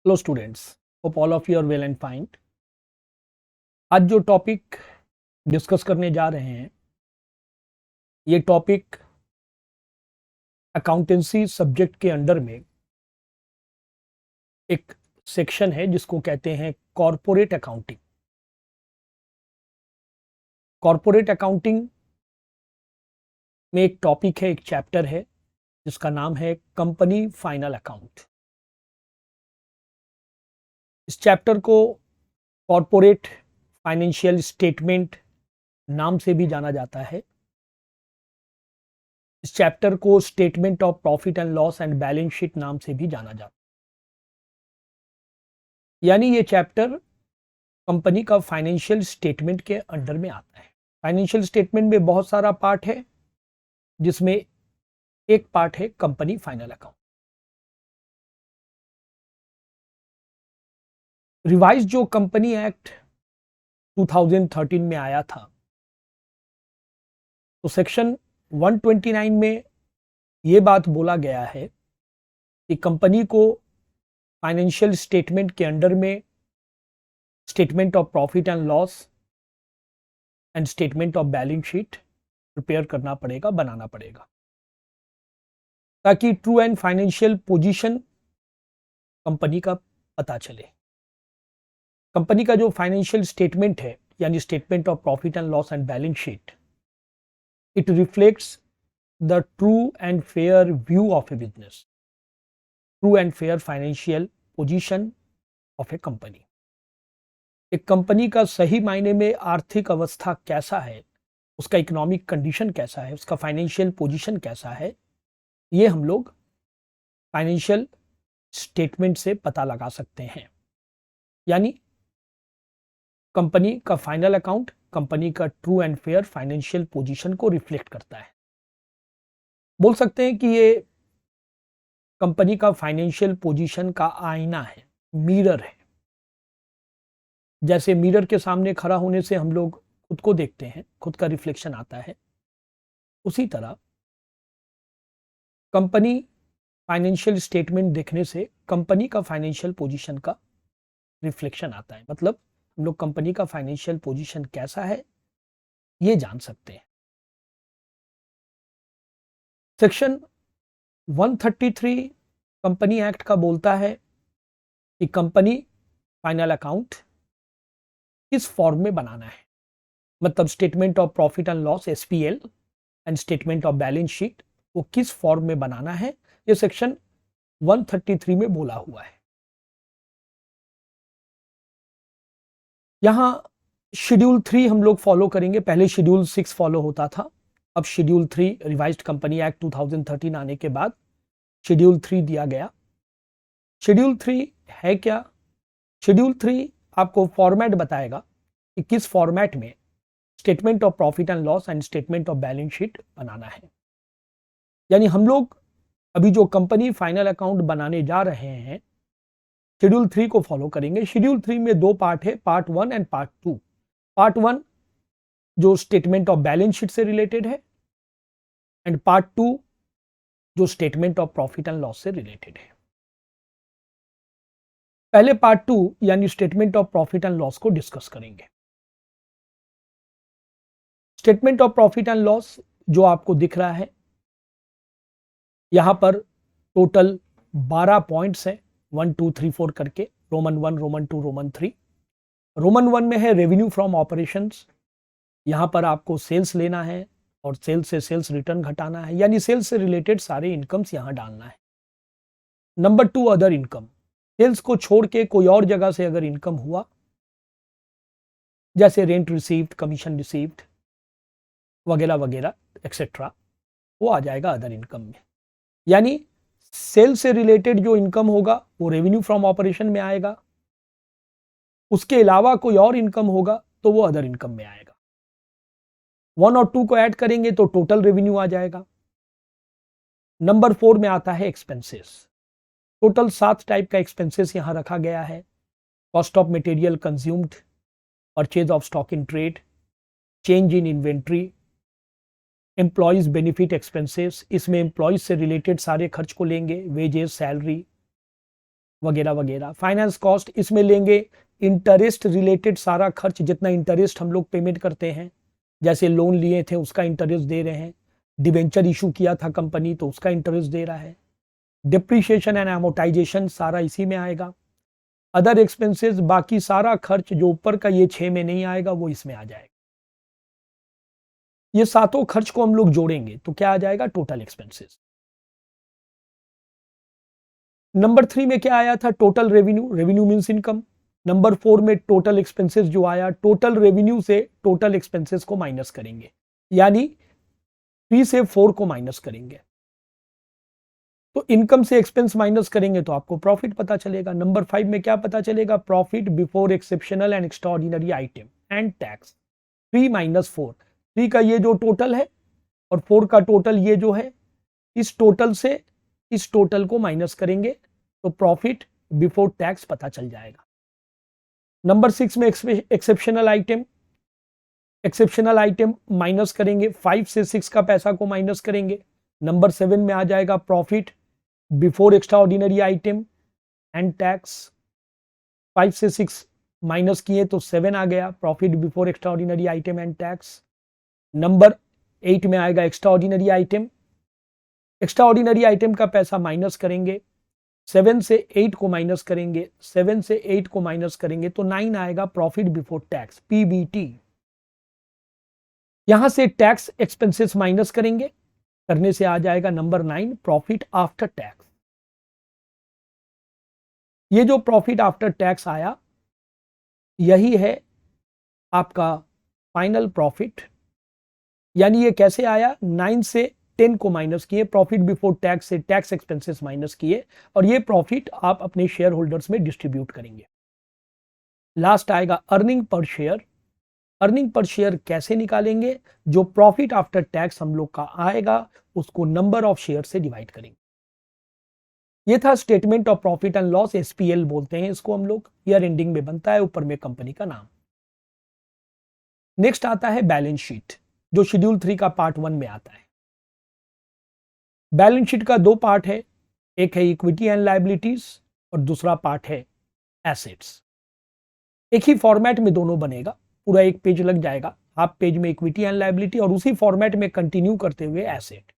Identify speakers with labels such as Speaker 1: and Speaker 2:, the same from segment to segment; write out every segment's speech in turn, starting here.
Speaker 1: Hello students, hope all of you are well and fine. आज जो topic discuss करने जा रहे हैं ये टॉपिक अकाउंटेंसी सब्जेक्ट के अंडर में एक सेक्शन है जिसको कहते हैं कॉरपोरेट अकाउंटिंग। कॉरपोरेट अकाउंटिंग में एक टॉपिक है, एक चैप्टर है जिसका नाम है कंपनी फाइनल अकाउंट। इस चैप्टर को कॉरपोरेट फाइनेंशियल स्टेटमेंट नाम से भी जाना जाता है। इस चैप्टर को statement of profit and loss and balance sheet नाम से भी जाना जाता है। यानी ये चैप्टर कंपनी का फाइनेंशियल स्टेटमेंट के अंडर में आता है। फाइनेंशियल स्टेटमेंट में बहुत सारा पार्ट है जिसमें एक पार्ट है कंपनी फाइनल अकाउंट। रिवाइज जो कंपनी एक्ट 2013 में आया था तो सेक्शन 129 में यह बात बोला गया है कि कंपनी को फाइनेंशियल स्टेटमेंट के अंडर में statement of profit and loss and statement of balance sheet prepare करना पड़ेगा, बनाना पड़ेगा, ताकि true and financial position company का पता चले। कंपनी का जो फाइनेंशियल स्टेटमेंट है यानी statement of profit and loss and balance sheet, it reflects the true and fair view of A business, true and fair financial position of A company. एक company का सही मायने में आर्थिक अवस्था कैसा है, उसका इकोनॉमिक कंडीशन कैसा है, उसका फाइनेंशियल पोजीशन कैसा है, ये हम लोग फाइनेंशियल स्टेटमेंट से पता लगा सकते हैं। यानी कंपनी का फाइनल अकाउंट कंपनी का true and fair financial position को रिफ्लेक्ट करता है। बोल सकते हैं कि ये कंपनी का फाइनेंशियल पोजीशन का आईना है, मिरर है। जैसे मिरर के सामने खड़ा होने से हम लोग खुद को देखते हैं, खुद का रिफ्लेक्शन आता है, उसी तरह कंपनी फाइनेंशियल स्टेटमेंट देखने से कंपनी का फाइनेंशियल पोजीशन का रिफ्लेक्शन आता है। मतलब हम लोग कंपनी का फाइनेंशियल पोजीशन कैसा है ये जान सकते हैं। सेक्शन 133 कंपनी एक्ट का बोलता है कि कंपनी फाइनल अकाउंट किस फॉर्म में बनाना है। मतलब statement of profit and loss SPL and statement of balance sheet वो किस फॉर्म में बनाना है, ये सेक्शन 133 में बोला हुआ है। यहां शेड्यूल 3 हम लोग फॉलो करेंगे। पहले शेड्यूल 6 फॉलो होता था, अब शेड्यूल 3 रिवाइज्ड कंपनी एक्ट 2013 आने के बाद शेड्यूल 3 दिया गया। शेड्यूल 3 है क्या? शेड्यूल 3 आपको फॉर्मेट बताएगा कि किस फॉर्मेट में statement of profit and loss and statement of balance sheet बनाना है। यानी हम लोग अभी जो कंपनी फाइनल अकाउंट बनाने जा रहे हैं शेड्यूल 3 को फॉलो करेंगे। शेड्यूल 3 में दो पार्ट है, पार्ट 1 एंड पार्ट 2। पार्ट 1 जो स्टेटमेंट ऑफ बैलेंस शीट से रिलेटेड है एंड पार्ट 2 जो statement of profit and loss से रिलेटेड है। पहले पार्ट 2 यानी statement of profit and loss को डिस्कस करेंगे। Statement of profit and loss जो आपको दिख रहा है, यहां पर टोटल 12 पॉइंट्स हैं, 1 2 3 4 करके, रोमन 1 रोमन 2 रोमन 3। रोमन 1 में है रेवेन्यू फ्रॉम ऑपरेशंस। यहां पर आपको सेल्स लेना है और सेल्स से सेल्स रिटर्न घटाना है, यानी सेल्स से रिलेटेड सारे इनकम्स यहां डालना है। नंबर 2 अदर इनकम, सेल्स को छोड़ के कोई और जगह से अगर इनकम हुआ, जैसे रेंट रिसीव्ड, कमीशन रिसीव्ड वगैरह वगैरह एक्सेट्रा, वो आ जाएगा अदर इनकम में। यानी सेल से रिलेटेड जो इनकम होगा वो रेवेन्यू फ्रॉम ऑपरेशन में आएगा, उसके अलावा कोई और इनकम होगा तो वो अदर इनकम में आएगा। 1 और 2 को ऐड करेंगे तो टोटल रेवेन्यू आ जाएगा। नंबर 4 में आता है एक्सपेंसेस। टोटल 7 टाइप का एक्सपेंसेस यहां रखा गया है। Cost of material consumed, purchase of stock in trade, change in inventory, employees benefit expenses. इसमें एम्प्लॉयज से रिलेटेड सारे खर्च को लेंगे, वेजेस, सैलरी वगैरह वगैरह। फाइनेंस कॉस्ट इसमें लेंगे इंटरेस्ट रिलेटेड सारा खर्च, जितना इंटरेस्ट हम लोग पेमेंट करते हैं, जैसे लोन लिए थे उसका इंटरेस्ट दे रहे हैं, डिबेंचर इशू किया था कंपनी तो उसका इंटरेस्ट दे रहा है, डिप्रीशिएशन एंड एमोटाइजेशन सारा इसी में आएगा। अदर एक्सपेंसेस बाकी सारा खर्च जो ऊपर का ये 6 में नहीं आएगा वो इसमें आ जाएगा। ये सातों खर्च को हम लोग जोड़ेंगे तो क्या आ जाएगा, टोटल एक्सपेंसेस। नंबर 3 में क्या आया था, total revenue, revenue means income. Number 4 में टोटल एक्सपेंसेस जो आया, टोटल रेवेन्यू से टोटल एक्सपेंसेस को माइनस करेंगे, यानी 3 से 4 को माइनस करेंगे तो इनकम से एक्सपेंस माइनस करेंगे तो आपको प्रॉफिट पता चलेगा। नंबर 5 में क्या पता चलेगा, profit before exceptional and extraordinary item and tax. 3 minus 4, 3 का ये जो टोटल है और 4 का टोटल ये जो है, इस टोटल से इस टोटल को माइनस करेंगे तो प्रॉफिट बिफोर टैक्स पता चल जाएगा। नंबर 6 में exceptional item, exceptional item minus करेंगे, 5 से 6 का पैसा को माइनस करेंगे। नंबर 7 में आ जाएगा profit before extra ordinary item and tax. 5 से 6 माइनस किए तो 7 आ गया, profit before extra ordinary item and tax. Number 8 में आएगा extra ordinary item, extra ordinary item का पैसा माइनस करेंगे, 7 से 8 को माइनस करेंगे, 7 से 8 को माइनस करेंगे तो 9 आएगा, प्रॉफिट बिफोर टैक्स, पीबीटी। यहां से टैक्स एक्सपेंसेस माइनस करेंगे, करने से आ जाएगा नंबर 9, प्रॉफिट आफ्टर टैक्स। ये जो प्रॉफिट आफ्टर टैक्स आया यही है आपका फाइनल प्रॉफिट। यानी ये कैसे आया, 9 से 10 को माइनस किए, प्रॉफिट बिफोर टैक्स से टैक्स एक्सपेंसेस माइनस किए और ये प्रॉफिट आप अपने शेयर होल्डर्स में डिस्ट्रीब्यूट करेंगे। लास्ट आएगा earning per share. Earning per share कैसे निकालेंगे, जो प्रॉफिट आफ्टर टैक्स हम लोग का आएगा उसको नंबर ऑफ शेयर से डिवाइड करेंगे। ये था statement of profit and loss, SPL बोलते हैं इसको हम लोग, ईयर एंडिंग में बनता है, ऊपर में कंपनी का नाम। नेक्स्ट आता है बैलेंस शीट, जो शेड्यूल 3 का पार्ट 1 में आता है। बैलेंस शीट का 2 पार्ट है, एक है इक्विटी एंड लायबिलिटीज और दूसरा पार्ट है एसेट्स। एक ही फॉर्मेट में दोनों बनेगा, पूरा एक पेज लग जाएगा, हाफ पेज में इक्विटी एंड लायबिलिटी और उसी फॉर्मेट में कंटिन्यू करते हुए एसेट।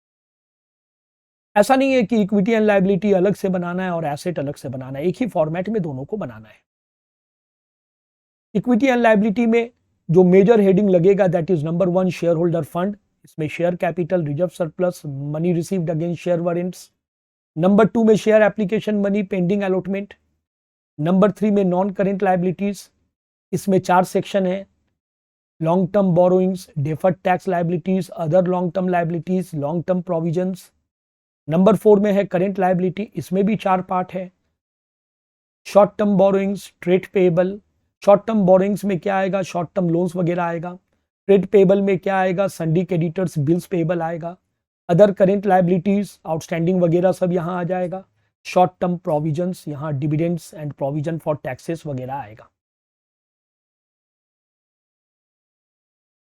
Speaker 1: ऐसा नहीं है कि इक्विटी एंड लायबिलिटी अलग से बनाना है और एसेट अलग से बनाना है, एक ही फॉर्मेट में दोनों को बनाना है। इक्विटी एंड लायबिलिटी में जो मेजर हेडिंग लगेगा that is number 1 shareholder fund, इसमें share capital, reserve surplus, money received against share warrants. Number 2 में share application money pending allotment. Number 3 में नॉन करेंट लायबिलिटीज, इसमें 4 सेक्शन है, long term borrowings, deferred tax liabilities, other long term liabilities, long term provisions. Number 4 में है current liability, इसमें भी 4 part है, short term borrowings, trade payable. Short term borrowings में क्या आएगा, शॉर्ट टर्म लोन्स वगैरह आएगा। ट्रेड पेएबल में क्या आएगा, संडी क्रेडिटर्स, बिल्स पेएबल आएगा। अदर करेंट लायबिलिटीज, आउटस्टैंडिंग वगैरह सब यहाँ आ जाएगा। शॉर्ट टर्म प्रोविजंस, यहाँ dividends and provision for taxes वगैरह आएगा।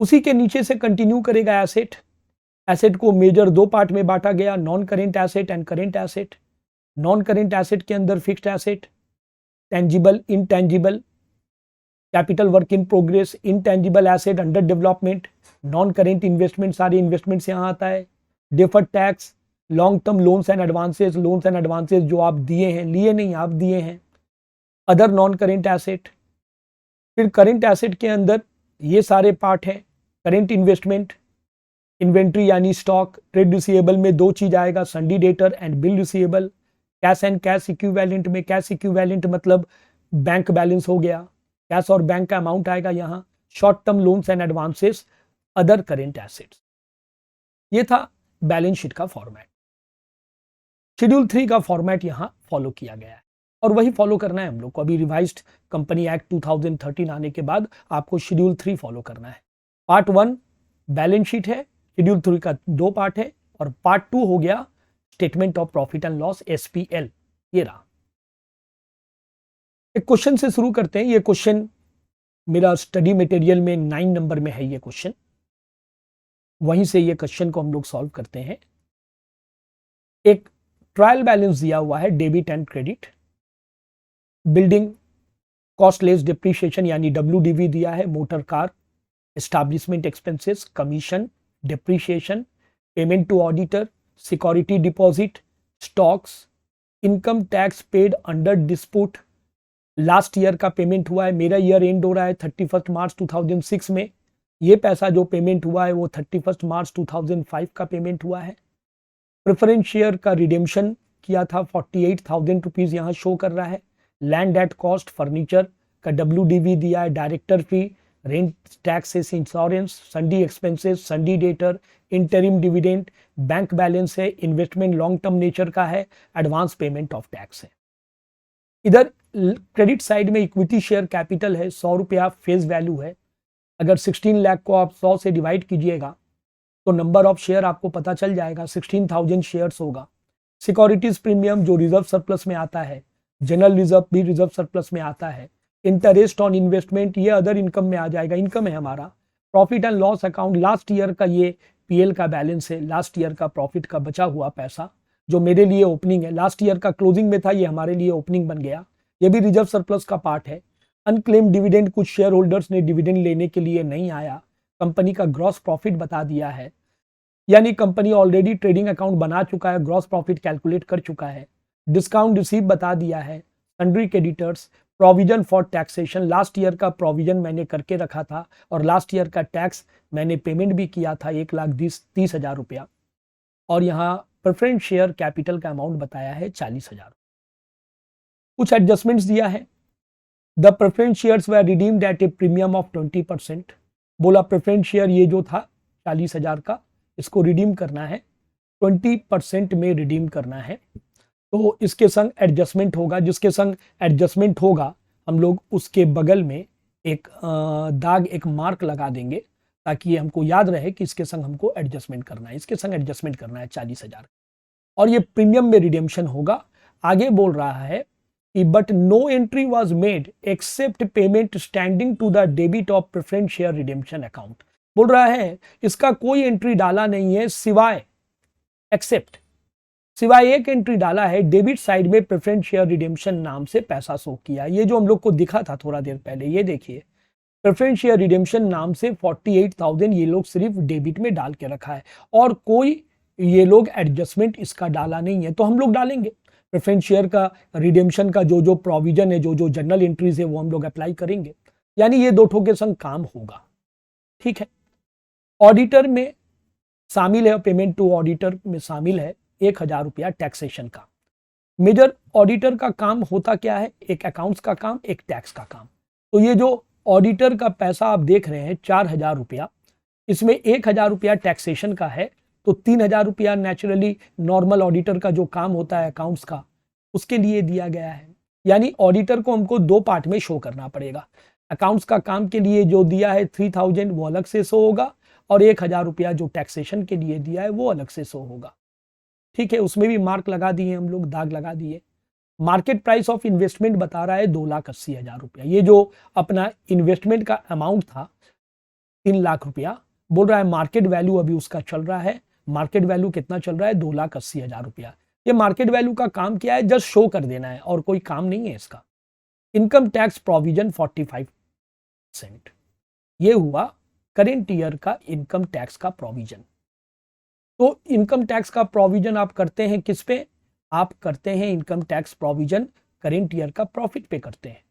Speaker 1: उसी के नीचे से कंटिन्यू करेगा एसेट। एसेट को मेजर 2 पार्ट में बांटा गया, non current asset and current asset. Non current asset के अंदर fixed asset, tangible, intangible, capital work in progress, intangible asset under development, non current investment, सारे इन्वेस्टमेंट्स यहाँ आता है। Deferred tax, long term loans and advances, loans and advances जो आप दिए हैं, लिए नहीं आप दिए हैं। Other non current asset. फिर करेंट एसेट के अंदर ये सारे पार्ट हैं, करेंट इन्वेस्टमेंट, इन्वेंट्री यानी स्टॉक। ट्रेड रिसीवेबल में 2 चीज आएगा, sundry debtor and bill receivable. Cash and cash equivalent में, कैश इक्विवेलेंट मतलब बैंक बैलेंस हो गया, कैश और बैंक का अमाउंट आएगा यहाँ। Short term loans and advances, other current assets. ये था बैलेंस शीट का फॉर्मेट। शेड्यूल 3 का फॉर्मेट यहां फॉलो किया गया है और वही फॉलो करना है हम लोग को। अभी रिवाइज्ड कंपनी एक्ट 2013 आने के बाद आपको शेड्यूल 3 फॉलो करना है। पार्ट 1 बैलेंस शीट है, शेड्यूल 3 का 2 पार्ट है और पार्ट 2 हो गया statement of profit and loss, SPL. ये रहा। एक क्वेश्चन से शुरू करते हैं। ये क्वेश्चन मेरा स्टडी मटेरियल में 9 नंबर में है ये क्वेश्चन, वहीं से ये क्वेश्चन को हम लोग सॉल्व करते हैं। एक ट्रायल बैलेंस दिया हुआ है, debit and credit. Building cost less depreciation यानी WDV दिया है, motor car, establishment expenses, commission, depreciation, payment to auditor, security deposit, stocks, income tax paid under dispute, last year का पेमेंट हुआ है, मेरा ईयर एंड हो रहा है 31 मार्च 2006 में, ये पैसा जो पेमेंट हुआ है वो 31 मार्च 2005 का पेमेंट हुआ है। प्रेफरेंस शेयर का रिडेम्शन किया था 48,000 रुपीज यहाँ शो कर रहा है। लैंड एट कॉस्ट, फर्नीचर का WDV दिया है, director fee, rent, taxes, insurance, sundry expenses, sundry debtor, interim dividend, bank balance है, इन्वेस्टमेंट लॉन्ग टर्म नेचर का है, एडवांस पेमेंट ऑफ टैक्स है। इधर क्रेडिट साइड में इक्विटी शेयर कैपिटल है, 100 रुपया फेस वैल्यू है। अगर 16 लाख को आप 100 से डिवाइड कीजिएगा तो नंबर ऑफ शेयर आपको पता चल जाएगा, 16,000 शेयर्स होगा। सिक्योरिटीज प्रीमियम जो रिजर्व सरप्लस में आता है, जनरल रिजर्व भी रिजर्व सरप्लस में आता है, इंटरेस्ट ऑन इन्वेस्टमेंट ये अदर इनकम में आ जाएगा, इनकम है हमारा। Profit and loss account, last year का ये PL का बैलेंस है, लास्ट ईयर का प्रॉफिट का बचा हुआ पैसा जो मेरे लिए ओपनिंग है, लास्ट ईयर का क्लोजिंग में था, ये हमारे लिए ओपनिंग बन गया, ये भी रिजर्व सरप्लस का पार्ट है। अनक्लेम डिविडेंड, कुछ शेयर होल्डर्स ने डिविडेंड लेने के लिए नहीं आया, कंपनी का ग्रॉस प्रॉफिट बता दिया है, यानी कंपनी ऑलरेडी ट्रेडिंग अकाउंट बना चुका है, ग्रॉस प्रॉफिट कैलकुलेट कर चुका है। डिस्काउंट रिसीव बता दिया है, sundry creditors, provision for taxation, last year का प्रोविजन मैंने करके रखा था और लास्ट ईयर का टैक्स मैंने पेमेंट भी किया था 1,30,000 रुपया, और यहाँ प्रेफरेंस शेयर कैपिटल का अमाउंट बताया है 40,000। कुछ एडजस्टमेंट्स दिया है। The preference shares were redeemed eight A premium of 20%। बोला प्रेफरेंस शेयर ये जो था 40,000 का, इसको रिडीम करना है, 20% में रिडीम करना है, तो इसके संग एडजस्टमेंट होगा, जिसके संग एडजस्टमेंट होगा हम लोग उसके बगल में एक दाग, एक मार्क लगा देंगे ताकि हमको याद रहे कि इसके संग हमको एडजस्टमेंट करना है, इसके संग एडजस्टमेंट करना है 40,000, और ये प्रीमियम में रिडेम्पशन होगा। आगे बोल रहा है कि but no entry was made except payment standing to the debit of preference share redemption account. बोल रहा है इसका कोई एंट्री डाला नहीं है सिवाय एक्सेप्ट, सिवाय एक एंट्री डाला है, डेबिट साइड में प्रेफरेंस शेयर रिडेम्पशन नाम से पैसा शो किया। ये जो हम लोग को दिखा था थोड़ा देर पहले, ये देखिए प्रेफरेंस शेयर रिडेम्पशन नाम से 48,000 ये लोग सिर्फ डेबिट में डाल के रखा है और कोई ये लोग एडजस्टमेंट इसका डाला नहीं है, तो हम लोग डालेंगे। प्रेफरेंस शेयर का रिडेम्पशन का जो जो प्रोविजन है, जो जो जनरल एंट्रीज है वो हम लोग अप्लाई करेंगे, यानी ये दो ठो के संग काम होगा, ठीक है। ऑडिटर में शामिल है, पेमेंट टू ऑडिटर में शामिल है 1,000 रुपया टैक्सेशन का। मेजर ऑडिटर का काम होता क्या है, एक अकाउंट्स का काम, एक टैक्स का काम। तो ये जो ऑडिटर का पैसा आप देख रहे हैं 4,000 रुपया, इसमें 1,000 रुपया टैक्सेशन का है, तो 3,000 रुपया नेचुरली नॉर्मल ऑडिटर का जो काम होता है अकाउंट्स का, उसके लिए दिया गया है। यानी ऑडिटर को हमको दो पार्ट में शो करना पड़ेगा। अकाउंट्स का काम के लिए जो दिया है 3,000 वो अलग से शो होगा, और 1,000 रुपया जो टैक्सेशन के लिए दिया है वो अलग से शो होगा, ठीक है। उसमें भी मार्क लगा दिए हम लोग, दाग लगा दिए। मार्केट प्राइस ऑफ इन्वेस्टमेंट बता रहा है 2,80,000 रुपया। ये जो अपना इन्वेस्टमेंट का अमाउंट था 3 लाख रुपया, बोल रहा है मार्केट वैल्यू अभी उसका चल रहा है, मार्केट वैल्यू कितना चल रहा है 2,80,000 रुपया। ये मार्केट वैल्यू का काम क्या है, जस्ट शो कर देना है और कोई काम नहीं है इसका। इनकम टैक्स प्रोविजन 45%, ये हुआ करेंट ईयर का इनकम टैक्स का प्रोविजन। तो इनकम टैक्स का प्रोविजन आप करते हैं किस पे, आप करते हैं income tax provision current year का प्रॉफिट पे करते हैं।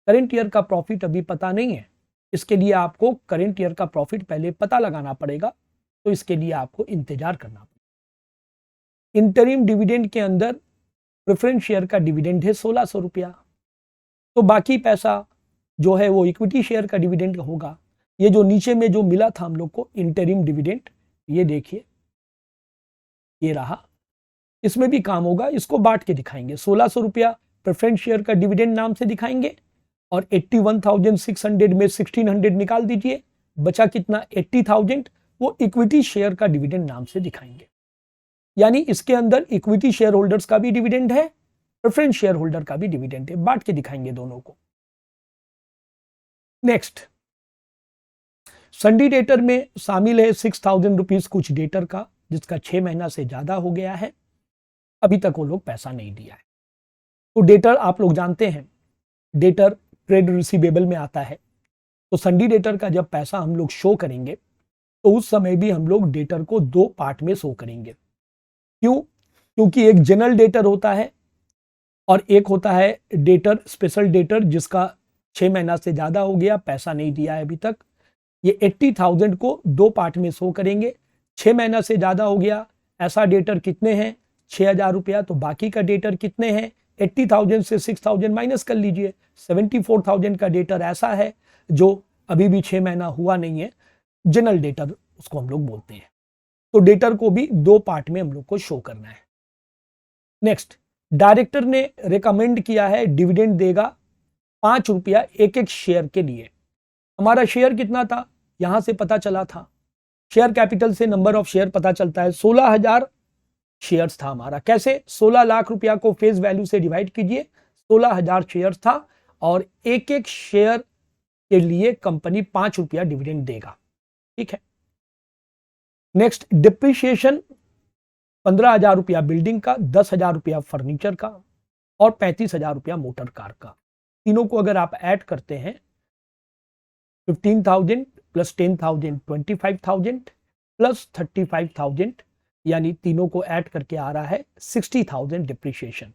Speaker 1: करेंट ईयर का प्रॉफिट अभी पता नहीं है, इसके लिए आपको करेंट ईयर का प्रॉफिट पहले पता लगाना पड़ेगा, तो इसके लिए आपको इंतजार करना पड़ेगा। इंटरिम डिविडेंड के अंदर प्रेफरेंस शेयर का डिविडेंड है 1,600 रुपया, तो बाकी पैसा जो है वो इक्विटी शेयर का डिविडेंड होगा। ये जो नीचे में जो मिला था हम लोग को इंटरिम डिविडेंड, ये देखिए ये रहा, इसमें भी काम होगा, इसको बांट के दिखाएंगे। 1,600 रुपया प्रेफरेंस शेयर का डिविडेंड नाम से दिखाएंगे, और 81,600 में 1,600 निकाल दीजिए, बचा कितना 80,000, वो इक्विटी शेयर का डिविडेंड नाम से दिखाएंगे। यानी इसके अंदर इक्विटी शेयर होल्डर्स का भी डिविडेंड है, प्रेफरेंस शेयर होल्डर का भी डिविडेंड है, बांट के दिखाएंगे दोनों को। नेक्स्ट, संडी डेटर में शामिल है 6,000 रुपीज कुछ डेटर का, जिसका 6 महीना से ज्यादा हो गया है, अभी तक वो लोग पैसा नहीं दिया है। तो डेटर आप लोग जानते हैं डेटर ट्रेड रिसीवेबल में आता है। तो संडी डेटर का जब पैसा हम लोग शो करेंगे तो उस समय भी हम लोग डेटर को 2 पार्ट में शो करेंगे। क्यों? क्योंकि एक जनरल डेटर होता है और एक होता है डेटर स्पेशल डेटर, जिसका 6 महीना से ज्यादा हो गया, पैसा नहीं दिया है अभी तक। ये 80,000 को 2 पार्ट में शो करेंगे। 6 महीना से ज्यादा हो गया, ऐसा डेटर कितने हैं? 6,000 रुपया। तो बाकी का डेटर कितने हैं? 80,000 से 6,000 माइनस कर लीजिए। 74,000 का डेटर ऐसा है जो अभी भी 6 महीना हुआ नहीं है, जनरल डेटर उसको हम लोग बोलते हैं। तो डेटर को भी 2 पार्ट में हम लोग को शो करना है। नेक्स्ट, डायरेक्टर ने रिकमेंड किया है डिविडेंड देगा 5 रुपया एक एक शेयर के लिए। हमारा शेयर कितना था? यहां से पता चला था, शेयर कैपिटल से नंबर ऑफ शेयर पता चलता है। 16,000 शेयर्स था हमारा। कैसे? 16 लाख रुपया को फेस वैल्यू से डिवाइड कीजिए, 16,000 शेयर्स था और एक एक शेयर के लिए कंपनी 5 रुपया डिविडेंड देगा। ठीक है। नेक्स्ट, डिप्रिसिएशन 15,000 रुपया बिल्डिंग का, 10,000 रुपया फर्नीचर का और 35,000 रुपया मोटर कार का। तीनों को अगर आप ऐड करते हैं, 15,000 प्लस 10,000 25,000 प्लस 35,000, यानी तीनों को ऐड करके आ रहा है 60,000 depreciation.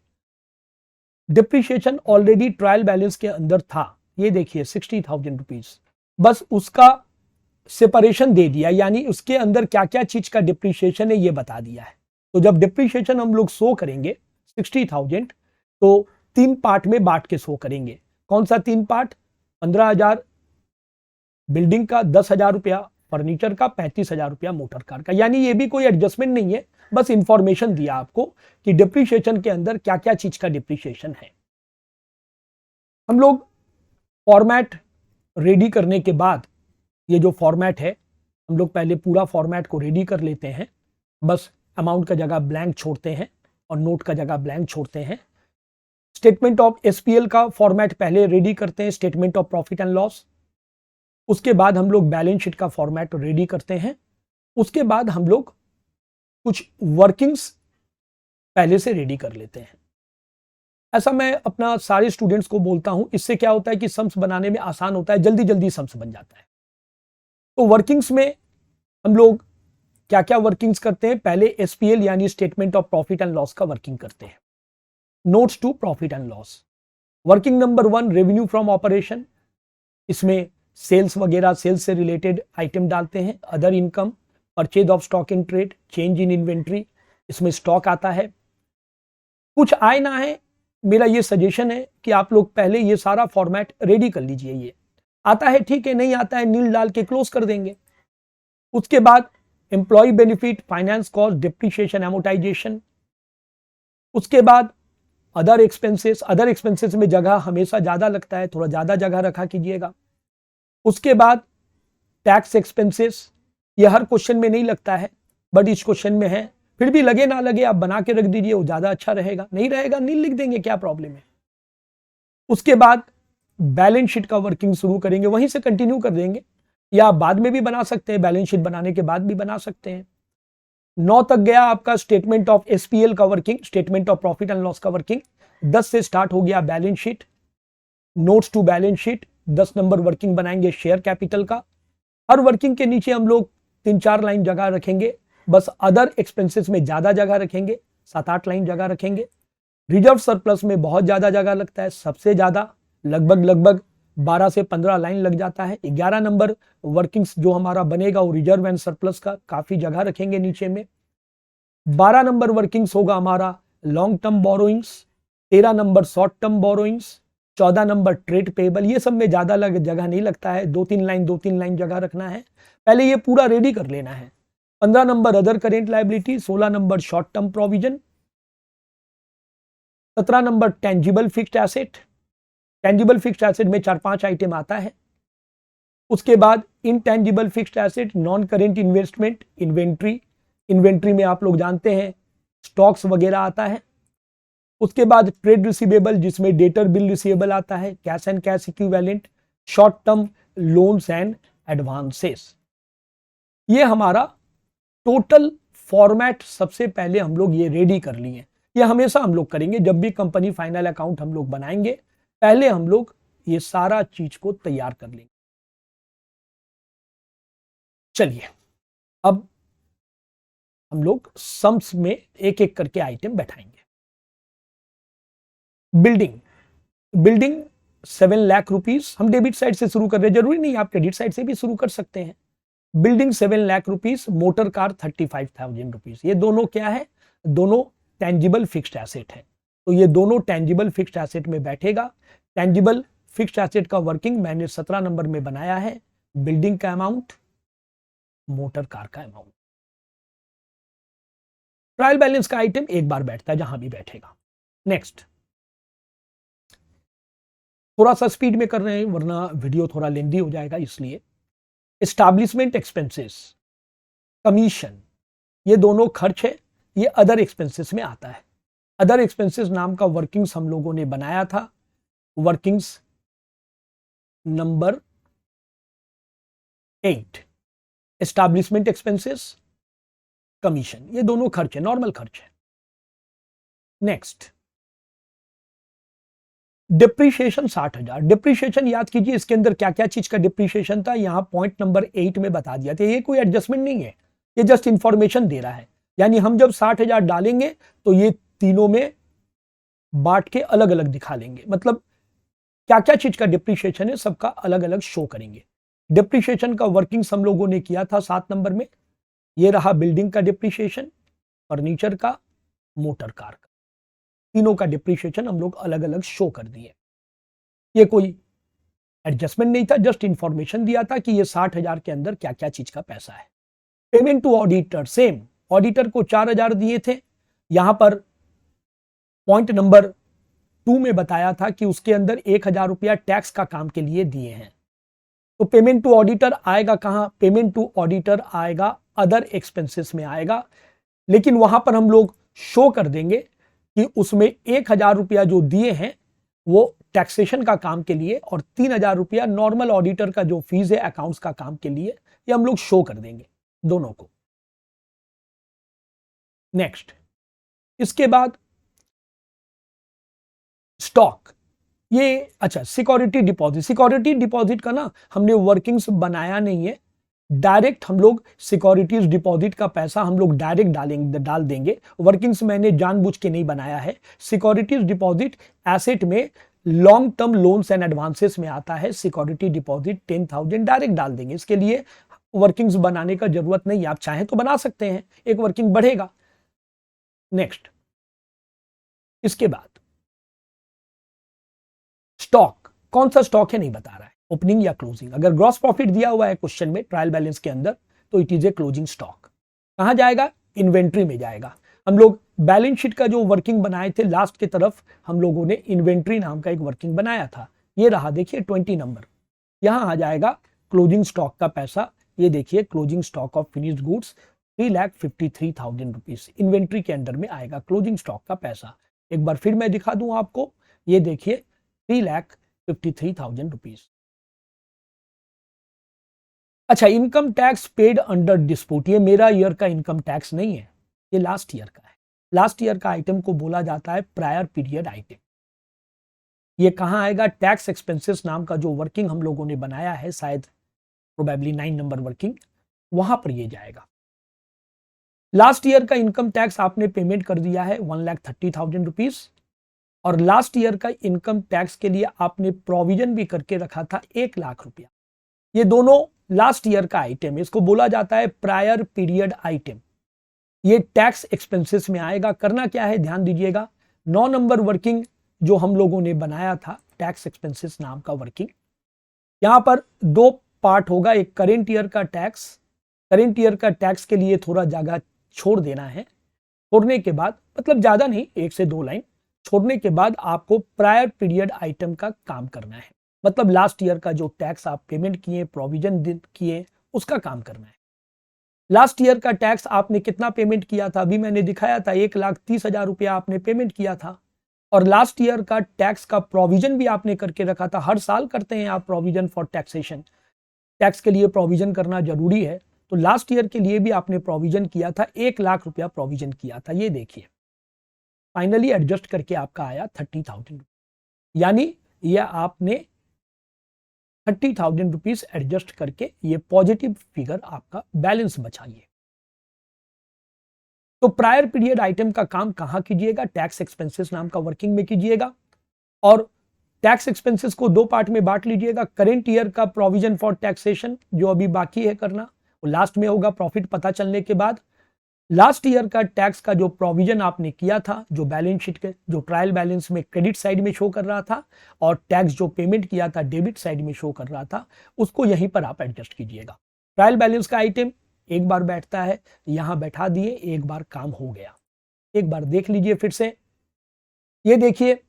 Speaker 1: Depreciation already trial balance के अंदर था, ये देखिए 60,000 रुपीज, बस उसका सेपरेशन दे दिया, यानी उसके अंदर क्या क्या चीज का डिप्रिसिएशन है ये बता दिया है। तो जब डिप्रिसिएशन हम लोग शो करेंगे 60,000, तो 3 पार्ट में बांट के शो करेंगे। कौन सा 3 पार्ट? 15,000 बिल्डिंग का, 10,000 रुपया फर्नीचर का, 35,000 रुपया मोटर कार का। यानी ये भी कोई एडजस्टमेंट नहीं है, बस इंफॉर्मेशन दिया आपको कि डिप्रिसिएशन के अंदर क्या क्या चीज का डिप्रिसिएशन है। हम लोग फॉर्मेट रेडी करने के बाद, ये जो फॉर्मेट है, हम लोग पहले पूरा फॉर्मेट को रेडी कर लेते हैं। बस अमाउंट का जगह ब्लैंक छोड़ते हैं और नोट का जगह ब्लैंक छोड़ते हैं। स्टेटमेंट ऑफ एसपीएल का फॉर्मेट पहले रेडी करते हैं, statement of profit and loss. उसके बाद हम लोग बैलेंस शीट का फॉर्मेट रेडी करते हैं। उसके बाद हम लोग कुछ वर्किंग्स पहले से रेडी कर लेते हैं। ऐसा मैं अपना सारे स्टूडेंट्स को बोलता हूं, इससे क्या होता है कि सम्स बनाने में आसान होता है, जल्दी जल्दी सम्स बन जाता है। तो वर्किंग्स में हम लोग क्या क्या वर्किंग्स करते हैं? पहले एसपीएल यानी statement of profit and loss का वर्किंग करते हैं, notes to profit and loss. Working number 1, revenue from operation. इसमें सेल्स वगैरह, सेल्स से रिलेटेड आइटम डालते हैं। Other income, purchase of stock in trade, change in inventory, इसमें स्टॉक आता है। कुछ आए ना है, मेरा ये सजेशन है कि आप लोग पहले ये सारा फॉर्मेट रेडी कर लीजिए। ये आता है ठीक है, नहीं आता है नील डाल के क्लोज कर देंगे। उसके बाद employ benefit, finance cost, depreciation, amortization. उसके बाद अदर एक्सपेंसेस। अदर एक्सपेंसेस में जगह हमेशा ज्यादा लगता है, थोड़ा ज्यादा जगह रखा कीजिएगा। उसके बाद टैक्स एक्सपेंसेस, ये हर क्वेश्चन में नहीं लगता है, बट इस क्वेश्चन में है, फिर भी लगे ना लगे आप बना के रख दीजिए, वो ज्यादा अच्छा रहेगा। नहीं रहेगा नील लिख देंगे, क्या प्रॉब्लम है। उसके बाद बैलेंस शीट का वर्किंग शुरू करेंगे, वहीं से कंटिन्यू कर देंगे, या आप बाद में भी बना सकते हैं, बैलेंस शीट बनाने के बाद भी बना सकते हैं। 9 तक गया आपका स्टेटमेंट ऑफ एसपीएल का working, statement of profit and loss का वर्किंग। 10 से स्टार्ट हो गया balance sheet, notes to balance sheet. 10 number working बनाएंगे शेयर कैपिटल का। हर वर्किंग के नीचे हम लोग 3-4 लाइन जगह रखेंगे, बस अदर एक्सपेंसेस में ज्यादा जगह रखेंगे, 7-8 लाइन जगह रखेंगे। रिजर्व सरप्लस में बहुत ज्यादा जगह लगता है, सबसे ज्यादा लगभग 12 से 15 लाइन लग जाता है। 11 नंबर वर्किंग्स जो हमारा बनेगा वो रिजर्व एंड सरप्लस का, काफी जगह रखेंगे नीचे में। 12 नंबर वर्किंग्स होगा हमारा long term borrowings, 13 number short term borrowings, 14 number trade payable. ये सब में ज्यादा जगह नहीं लगता है, 2-3 लाइन जगह रखना है, पहले ये पूरा रेडी कर लेना है। 15 number other current liability, 16 number short term provision, 17 number tangible fixed asset. Tangible fixed asset में 4-5 आइटम आता है। उसके बाद intangible fixed asset, non current investment, inventory. Inventory में आप लोग जानते हैं स्टॉक्स वगैरह आता है। उसके बाद ट्रेड रिसीवेबल, जिसमें डेटर बिल रिसीवेबल आता है, cash and cash equivalent, short term loans and advances. ये हमारा टोटल फॉर्मेट सबसे पहले हम लोग ये रेडी कर लिए। ये हमेशा हम लोग करेंगे, जब भी कंपनी फाइनल अकाउंट हम लोग बनाएंगे पहले हम लोग ये सारा चीज को तैयार कर लेंगे। चलिए अब हम लोग सम्स में एक एक करके आइटम बैठाएंगे। बिल्डिंग, बिल्डिंग 7 लाख रुपीस, हम डेबिट साइड से शुरू कर रहे हैं, जरूरी नहीं आप क्रेडिट साइड से भी शुरू कर सकते हैं। Building 7 lakh rupees, motor car 35,000 rupees. ये दोनों क्या है? दोनों टेंजिबल फिक्स्ड एसेट है, तो ये दोनों टेंजिबल फिक्स्ड एसेट में बैठेगा। टेंजिबल फिक्स्ड एसेट का वर्किंग मैंने 17 नंबर में बनाया है। बिल्डिंग का अमाउंट, मोटर कार का अमाउंट। ट्रायल बैलेंस का आइटम एक बार बैठता है, जहां भी बैठेगा। नेक्स्ट, थोड़ा सा स्पीड में कर रहे हैं वरना वीडियो थोड़ा लेंदी हो जाएगा, इसलिए एस्टैब्लिशमेंट एक्सपेंसेस, कमीशन, ये दोनों खर्च है, ये अदर एक्सपेंसेस में आता है। अदर एक्सपेंसेस नाम का वर्किंग्स हम लोगों ने बनाया था, workings number 8। Establishment expenses, commission, ये दोनों खर्च है, नॉर्मल खर्च है। Next, depreciation 60,000। डिप्रीशिएशन याद कीजिए इसके अंदर क्या क्या चीज का डिप्रीशिएशन था, यहां पॉइंट नंबर 8 में बता दिया था। ये कोई एडजस्टमेंट नहीं है, ये जस्ट इंफॉर्मेशन दे रहा है। यानी हम जब 60,000 डालेंगे तो ये तीनों में बांट के अलग अलग दिखा लेंगे, मतलब क्या क्या चीज का डिप्रीशिएशन है सबका अलग अलग शो करेंगे। डिप्रीशिएशन का वर्किंग हम लोगों ने किया था 7 नंबर में। ये रहा बिल्डिंग का डिप्रीशिएशन, फर्नीचर का, मोटर कार का, तीनों का डिप्रीशिएशन हम लोग अलग अलग शो कर दिए। ये कोई एडजस्टमेंट नहीं था, जस्ट इंफॉर्मेशन दिया था कि ये 60,000 के अंदर क्या क्या चीज का पैसा है। Payment to auditor, same, auditor को 4,000 दिए थे। यहां पर पॉइंट नंबर 2 में बताया था कि उसके अंदर 1,000 रुपया टैक्स का काम के लिए दिए हैं। तो पेमेंट टू ऑडिटर आएगा कहां? पेमेंट टू ऑडिटर आएगा अदर एक्सपेंसेस में आएगा, लेकिन वहां पर हम लोग शो कर देंगे कि उसमें 1,000 रुपया जो दिए हैं वो टैक्सेशन का काम के लिए, और 3,000 रुपया नॉर्मल ऑडिटर का जो फीस है अकाउंट्स का काम के लिए, ये हम लोग शो कर देंगे दोनों को। नेक्स्ट, इसके बाद स्टॉक, ये अच्छा सिक्योरिटी डिपॉजिट। सिक्योरिटी डिपॉजिट का ना हमने वर्किंग्स बनाया नहीं है, डायरेक्ट हम लोग सिक्योरिटीज डिपॉजिट का पैसा हम लोग डायरेक्ट डाल देंगे। वर्किंग्स मैंने जानबूझ के नहीं बनाया है। सिक्योरिटीज डिपॉजिट एसेट में long term loans and advances में आता है। सिक्योरिटी डिपॉजिट 10,000 डायरेक्ट डाल देंगे, इसके लिए वर्किंग्स बनाने का जरूरत नहीं है। आप चाहें तो बना सकते हैं, एक वर्किंग बढ़ेगा। नेक्स्ट, इसके बाद स्टॉक, कौन सा स्टॉक है नहीं बता रहा है, ओपनिंग या क्लोजिंग। अगर ग्रॉस प्रॉफिट दिया हुआ है क्वेश्चन में ट्रायल बैलेंस के अंदर तो it is a closing stock. कहां जाएगा? इन्वेंट्री में जाएगा। हम लोग बैलेंस शीट का जो वर्किंग बनाए थे लास्ट की तरफ हम लोगों ने इन्वेंट्री नाम का एक वर्किंग बनाया था, ये रहा देखिए 20 नंबर। यहां आ जाएगा क्लोजिंग स्टॉक का पैसा, ये देखिए closing stock of finished goods 3,53,000 rupees inventory के अंडर में आएगा क्लोजिंग स्टॉक का पैसा। एक बार फिर मैं दिखा दूं आपको, ये देखिए 3,53,000 रुपीज। अच्छा, income tax paid under dispute, ये मेरा ईयर का इनकम टैक्स नहीं है, ये लास्ट ईयर का है। लास्ट ईयर का आइटम को बोला जाता है प्रायर पीरियड आइटम। ये कहां आएगा? टैक्स एक्सपेंसेस नाम का जो वर्किंग हम लोगों ने बनाया है, शायद प्रोबेबली 9 नंबर वर्किंग, वहां पर ये जाएगा। लास्ट ईयर का इनकम टैक्स आपने पेमेंट कर दिया है 1,30,000 रुपीज, और लास्ट ईयर का इनकम टैक्स के लिए आपने प्रोविजन भी करके रखा था 1 लाख रुपया। ये दोनों लास्ट ईयर का आइटम है, इसको बोला जाता है प्रायर पीरियड आइटम। ये टैक्स एक्सपेंसेस में आएगा। करना क्या है ध्यान दीजिएगा, 9 नंबर वर्किंग जो हम लोगों ने बनाया था टैक्स एक्सपेंसेस नाम का वर्किंग, यहां पर 2 पार्ट होगा। एक करेंट ईयर का टैक्स, करेंट ईयर का टैक्स के लिए थोड़ा जगह छोड़ देना है। छोड़ने के बाद, मतलब ज्यादा नहीं, 1 से 2 लाइन छोड़ने के बाद आपको प्रायर पीरियड आइटम का काम करना है, मतलब लास्ट ईयर का जो टैक्स आप पेमेंट किए, प्रोविजन किए, उसका काम करना है। लास्ट ईयर का टैक्स आपने कितना पेमेंट किया था? अभी मैंने दिखाया था 1,30,000 रुपया आपने पेमेंट किया था, और लास्ट ईयर का टैक्स का प्रोविजन भी आपने करके रखा था। हर साल करते हैं आप प्रोविजन फॉर टैक्सेशन, टैक्स के लिए प्रोविजन करना जरूरी है, तो लास्ट ईयर के लिए भी आपने प्रोविजन किया था, 1 लाख रुपया प्रोविजन किया था। ये देखिए फाइनली एडजस्ट करके आपका आया 30,000, यानी या आपने 30,000 रुपीज एडजस्ट करके ये पॉजिटिव फिगर आपका बैलेंस बचाइए। तो प्रायर पीरियड आइटम का काम कहां कीजिएगा, टैक्स एक्सपेंसेस नाम का वर्किंग में कीजिएगा। और टैक्स एक्सपेंसेस को दो पार्ट में बांट लीजिएगा। करेंट ईयर का प्रोविजन फॉर टैक्सेशन जो अभी बाकी है करना, वो लास्ट में होगा प्रॉफिट पता चलने के बाद। लास्ट ईयर का टैक्स का जो प्रोविजन आपने किया था, जो बैलेंस शीट के जो ट्रायल बैलेंस में क्रेडिट साइड में शो कर रहा था और टैक्स जो पेमेंट किया था डेबिट साइड में शो कर रहा था, उसको यहीं पर आप एडजस्ट कीजिएगा। ट्रायल बैलेंस का आइटम एक बार बैठता है, यहां बैठा दिए, एक बार काम हो गया। एक बार देख लीजिए फिर से, ये देखिए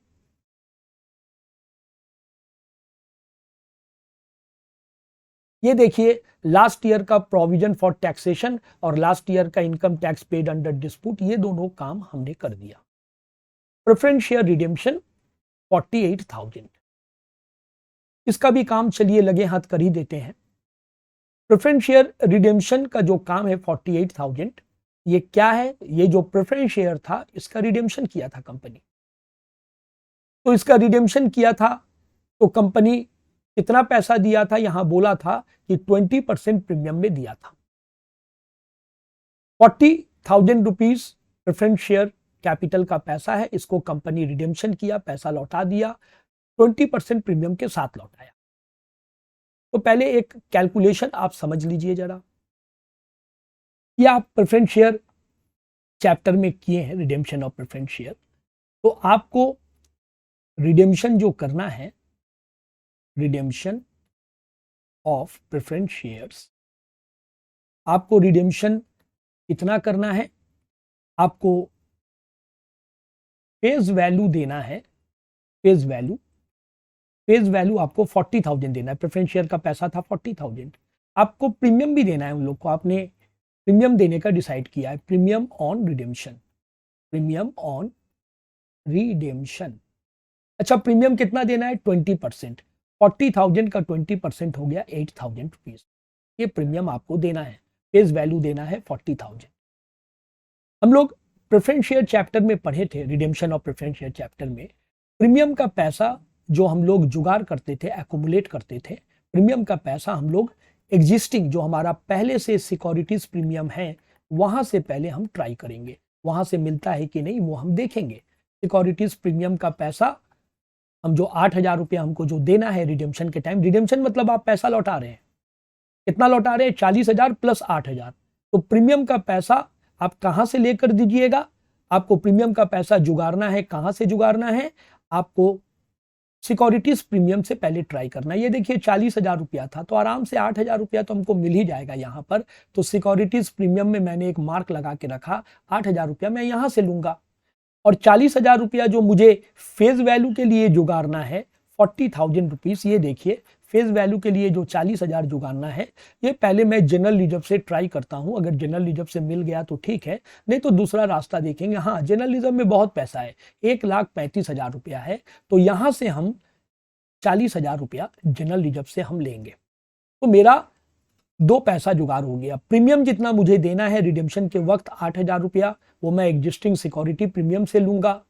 Speaker 1: ये देखिए लास्ट ईयर का प्रोविजन फॉर टैक्सेशन और लास्ट ईयर का income tax paid under dispute, ये दोनों काम हमने कर दिया। प्रेफरेंस शेयर रिडेम्पशन 48,000, इसका भी काम चलिए लगे हाथ कर ही देते हैं। प्रेफरेंस शेयर रिडेम्पशन का जो काम है 48,000, ये क्या है, ये जो प्रेफरेंस शेयर था इसका रिडेम्पशन किया था कंपनी। तो इसका रिडेम्पशन किया था तो कंपनी कितना पैसा दिया था, यहां बोला था कि 20% प्रीमियम में दिया था। 40,000 रुपीज प्रेफरेंस शेयर कैपिटल का पैसा है, इसको कंपनी रिडेम्पशन किया, पैसा लौटा दिया, 20% प्रीमियम के साथ लौटाया। तो पहले एक कैलकुलेशन आप समझ लीजिए जरा, ये आप प्रेफरेंस शेयर चैप्टर में किए हैं रिडेम्पशन ऑफ प्रेफरेंस शेयर। तो आपको रिडेम्पशन जो करना है, रिडेम्पशन ऑफ प्रेफरेंस शेयर्स, आपको रिडेम्पशन कितना करना है, आपको फेस वैल्यू देना है। फेस वैल्यू आपको 40,000 देना है। प्रेफरेंस शेयर का पैसा था 40,000। आपको प्रीमियम भी देना है उन लोग को, आपने प्रीमियम देने का डिसाइड किया है, premium on redemption, premium on redemption. अच्छा, प्रीमियम कितना देना है, 20%। 40,000 का 20% हो गया 8,000 रुपीज, ये प्रीमियम आपको देना है। फेस वैल्यू देना है 40,000। हम लोग प्रेफरेंस शेयर चैप्टर में पढ़े थे, redemption of preference share chapter में, प्रीमियम का पैसा जो हम लोग जुगाड़ करते थे, एक्युमुलेट करते थे, प्रीमियम का पैसा हम लोग एग्जिस्टिंग जो हमारा पहले से सिक्योरिटीज प्रीमियम है वहां से पहले हम ट्राई करेंगे, वहां से मिलता है कि नहीं वो हम देखेंगे। सिक्योरिटीज प्रीमियम का पैसा हम जो 8,000 रुपया हमको जो देना है रिडेम्पशन के टाइम, रिडेम्पशन मतलब आप पैसा लौटा रहे हैं, कितना लौटा रहे हैं, 40,000 प्लस 8,000। तो प्रीमियम का पैसा आप कहां से लेकर दीजिएगा, आपको प्रीमियम का पैसा जुगाड़ना है, कहां से जुगाड़ना है, आपको सिक्योरिटीज प्रीमियम से पहले ट्राई करना है। ये देखिए 40,000 रुपया था, तो आराम से 8,000 रुपया तो हमको मिल ही जाएगा यहाँ पर। तो सिक्योरिटीज प्रीमियम में मैंने एक मार्क लगा के रखा, 8,000 रुपया मैं यहां से लूंगा। और 40,000 रुपया जो मुझे फेस वैल्यू के लिए जुगाड़ना है 40,000 रुपीज, ये देखिए फेस वैल्यू के लिए जो 40,000 जुगाड़ना है, ये पहले मैं जनरल रिजर्व से ट्राई करता हूं। अगर जनरल रिजर्व से मिल गया तो ठीक है, नहीं तो दूसरा रास्ता देखेंगे। हाँ, जनरल रिजर्व में बहुत पैसा है, 1,35,000 रुपया है, तो यहां से हम 40,000 रुपया जनरल रिजर्व से हम लेंगे। तो मेरा दो पैसा जुगाड़ हो गया। प्रीमियम जितना मुझे देना है रिडेम्पशन के वक्त 8,000 रुपया, वो मैं एग्जिस्टिंग सिक्योरिटी प्रीमियम से लूंगा।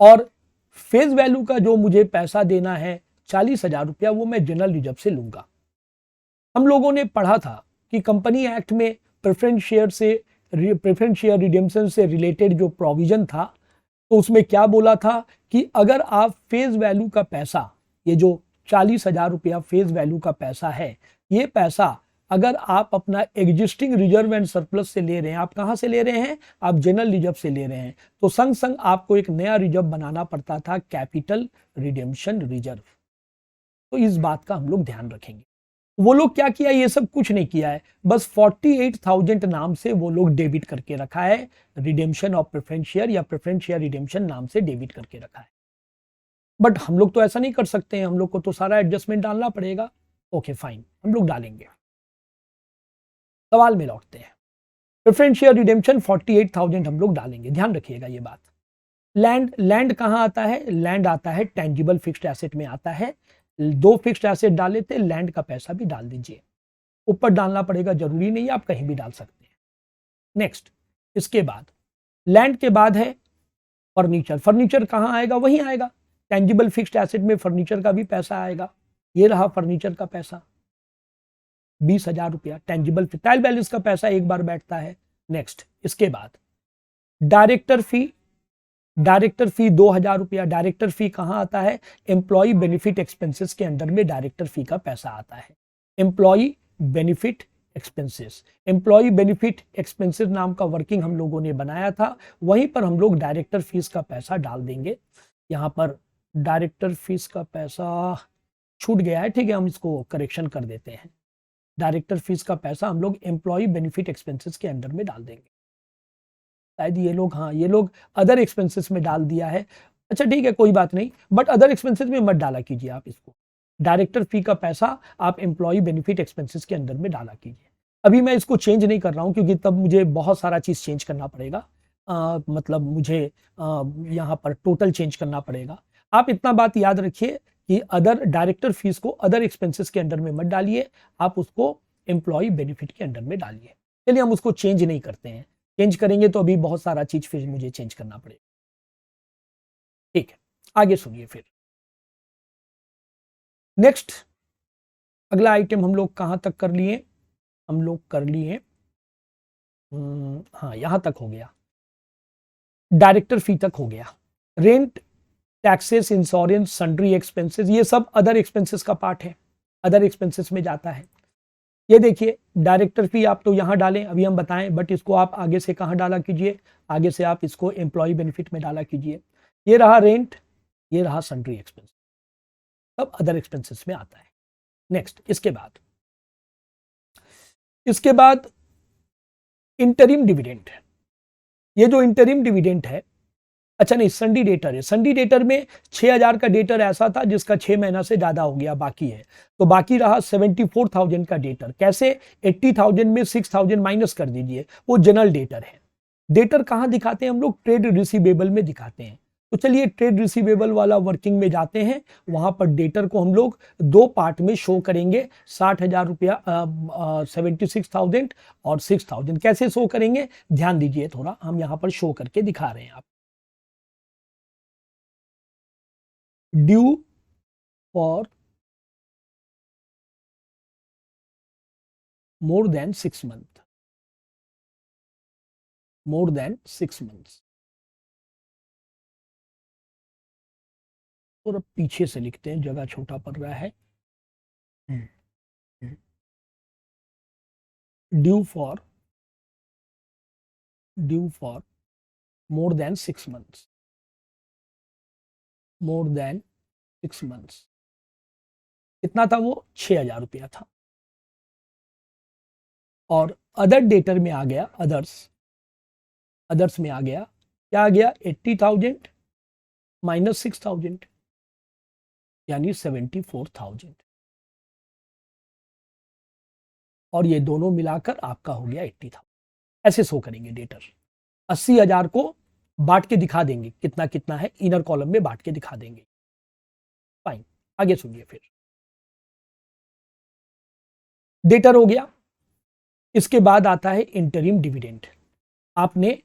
Speaker 1: और फेस वैल्यू का जो मुझे पैसा देना है 40,000 रुपया, वो मैं जनरल रिजर्व से लूंगा। हम लोगों ने पढ़ा था कि कंपनी एक्ट में प्रेफरेंस शेयर रिडेम्पशन से रिलेटेड जो प्रोविजन था, तो उसमें क्या बोला था कि अगर आप फेस वैल्यू का पैसा, ये जो 40,000 रुपया फेस वैल्यू का पैसा है, ये पैसा अगर आप अपना एग्जिस्टिंग रिजर्व एंड सरप्लस से ले रहे हैं, आप कहां से ले रहे हैं, आप जनरल रिजर्व से ले रहे हैं, तो संग संग आपको एक नया रिजर्व बनाना पड़ता था, कैपिटल रिडेम्पशन रिजर्व। तो इस बात का हम लोग ध्यान रखेंगे। वो लोग क्या किया, ये सब कुछ नहीं किया है, बस 48,000 नाम से वो लोग डेबिट करके रखा है, रिडेम्पशन ऑफ प्रेफरेंस शेयर या प्रेफरेंस शेयर रिडेम्पशन नाम से डेबिट करके रखा है। बट हम लोग तो ऐसा नहीं कर सकते हैं, हम लोग को तो सारा एडजस्टमेंट डालना पड़ेगा। ओके फाइन, हम लोग डालेंगे। सवाल में लौटते हैं। प्रेफरेंस शेयर रिडेम्पशन 48,000 हम लोग डालेंगे, ध्यान रखिएगा ये बात। लैंड कहां आता है, लैंड आता है टेंजिबल फिक्स्ड एसेट में आता है। दो फिक्स्ड एसेट डाले थे, लैंड का पैसा भी डाल दीजिए। ऊपर डालना पड़ेगा, जरूरी नहीं है, आप कहीं भी डाल सकते हैं। नेक्स्ट, इसके बाद लैंड के बाद है फर्नीचर। फर्नीचर कहां आएगा, वहीं आएगा, टेंजिबल फिक्स्ड एसेट में फर्नीचर का भी पैसा आएगा, ये रहा फर्नीचर का पैसा 20,000 रुपया टेंजिबल ट्रायल बैलेंस का पैसा एक बार बैठता है। नेक्स्ट, इसके बाद डायरेक्टर फी 2,000 रुपया। डायरेक्टर फी कहां आता है? एम्प्लॉय बेनिफिट एक्सपेंसेस के अंडर में डायरेक्टर फी का पैसा आता है। Employ benefit expenses, employ benefit expenses नाम का वर्किंग हम लोगों ने बनाया था, वहीं पर हम लोग डायरेक्टर फीस का पैसा डाल देंगे। यहां पर डायरेक्टर फीस का पैसा छूट गया है, ठीक है, हम इसको करेक्शन कर देते हैं। डायरेक्टर फीस का पैसा हम लोग एम्प्लॉय बेनिफिट एक्सपेंसेस के अंडर में डाल देंगे। शायद ये लोग, हाँ, ये लोग अदर एक्सपेंसेस में डाल दिया है। अच्छा ठीक है, कोई बात नहीं, बट अदर एक्सपेंसेस में मत डाला कीजिए आप इसको। डायरेक्टर फी का पैसा आप एम्प्लॉय बेनिफिट एक्सपेंसेस के अंदर में डाला कीजिए। अभी मैं इसको चेंज नहीं कर रहा हूं क्योंकि तब मुझे बहुत सारा चीज चेंज करना पड़ेगा। मतलब मुझे यहाँ पर टोटल चेंज करना पड़ेगा। आप इतना बात याद रखिए कि अदर डायरेक्टर फीस को अदर एक्सपेंसेस के अंडर में मत डालिए, आप उसको एम्प्लॉय बेनिफिट के अंडर में डालिए। चलिए हम उसको चेंज नहीं करते हैं, चेंज करेंगे तो अभी बहुत सारा चीज फिर मुझे चेंज करना पड़ेगा। ठीक है, आगे सुनिए फिर। नेक्स्ट, अगला आइटम हम लोग कहां तक कर लिए? हम लोग कर लिए, हाँ, यहां तक हो गया, डायरेक्टर फी तक हो गया। Rent, taxes, insurance, sundry expenses, ये सब अदर एक्सपेंसेस का पार्ट है, अदर एक्सपेंसेस में जाता है। ये देखिए डायरेक्टर फी आप तो यहां डालें, अभी हम बताएं, बट इसको आप आगे से कहां डाला कीजिए? आगे से आप इसको एम्प्लॉय बेनिफिट में डाला कीजिए। ये रहा रेंट, ये रहा सन्ड्री एक्सपेंस, सब अदर एक्सपेंसेस में आता है। नेक्स्ट, इसके बाद इंटरिम डिविडेंड। ये जो इंटरिम डिविडेंड है, अच्छा नहीं, संडी डेटर है। संडी डेटर में 6,000 का डेटर ऐसा था जिसका 6 महीना से ज्यादा हो गया, बाकी है, तो बाकी रहा 74,000 का डेटर। कैसे? 80,000 में 6,000 माइनस कर दीजिए, वो जनरल डेटर है। डेटर कहां दिखाते हैं हम लोग? ट्रेड रिसीवेबल में दिखाते हैं। तो चलिए ट्रेड रिसीवेबल वाला वर्किंग में जाते हैं, वहां पर डेटर को हम लोग दो पार्ट में शो करेंगे, 60,000 रुपया, 76,000 और 6,000। कैसे शो करेंगे ध्यान दीजिए थोड़ा, हम यहां पर शो करके दिखा रहे हैं। आप due for more than 6 month, more than 6 months. और अब पीछे से लिखते हैं, जगह छोटा पड़ रहा है। Due for more than 6 months, more than 6 months. कितना था वो? 6,000 रुपया था। और अदर डेटर में आ गया, अदर्स में आ गया, क्या आ गया? 80,000 माइनस 6,000 यानी 74,000, और ये दोनों मिलाकर आपका हो गया 80,000। ऐसे शो करेंगे डेटर। 80,000 को बांट के दिखा देंगे, कितना कितना है, इनर कॉलम में बांट के दिखा देंगे। फाइन, आगे सुनिए फिर। डेटर हो गया, इसके बाद आता है इंटरिम डिविडेंड। आपने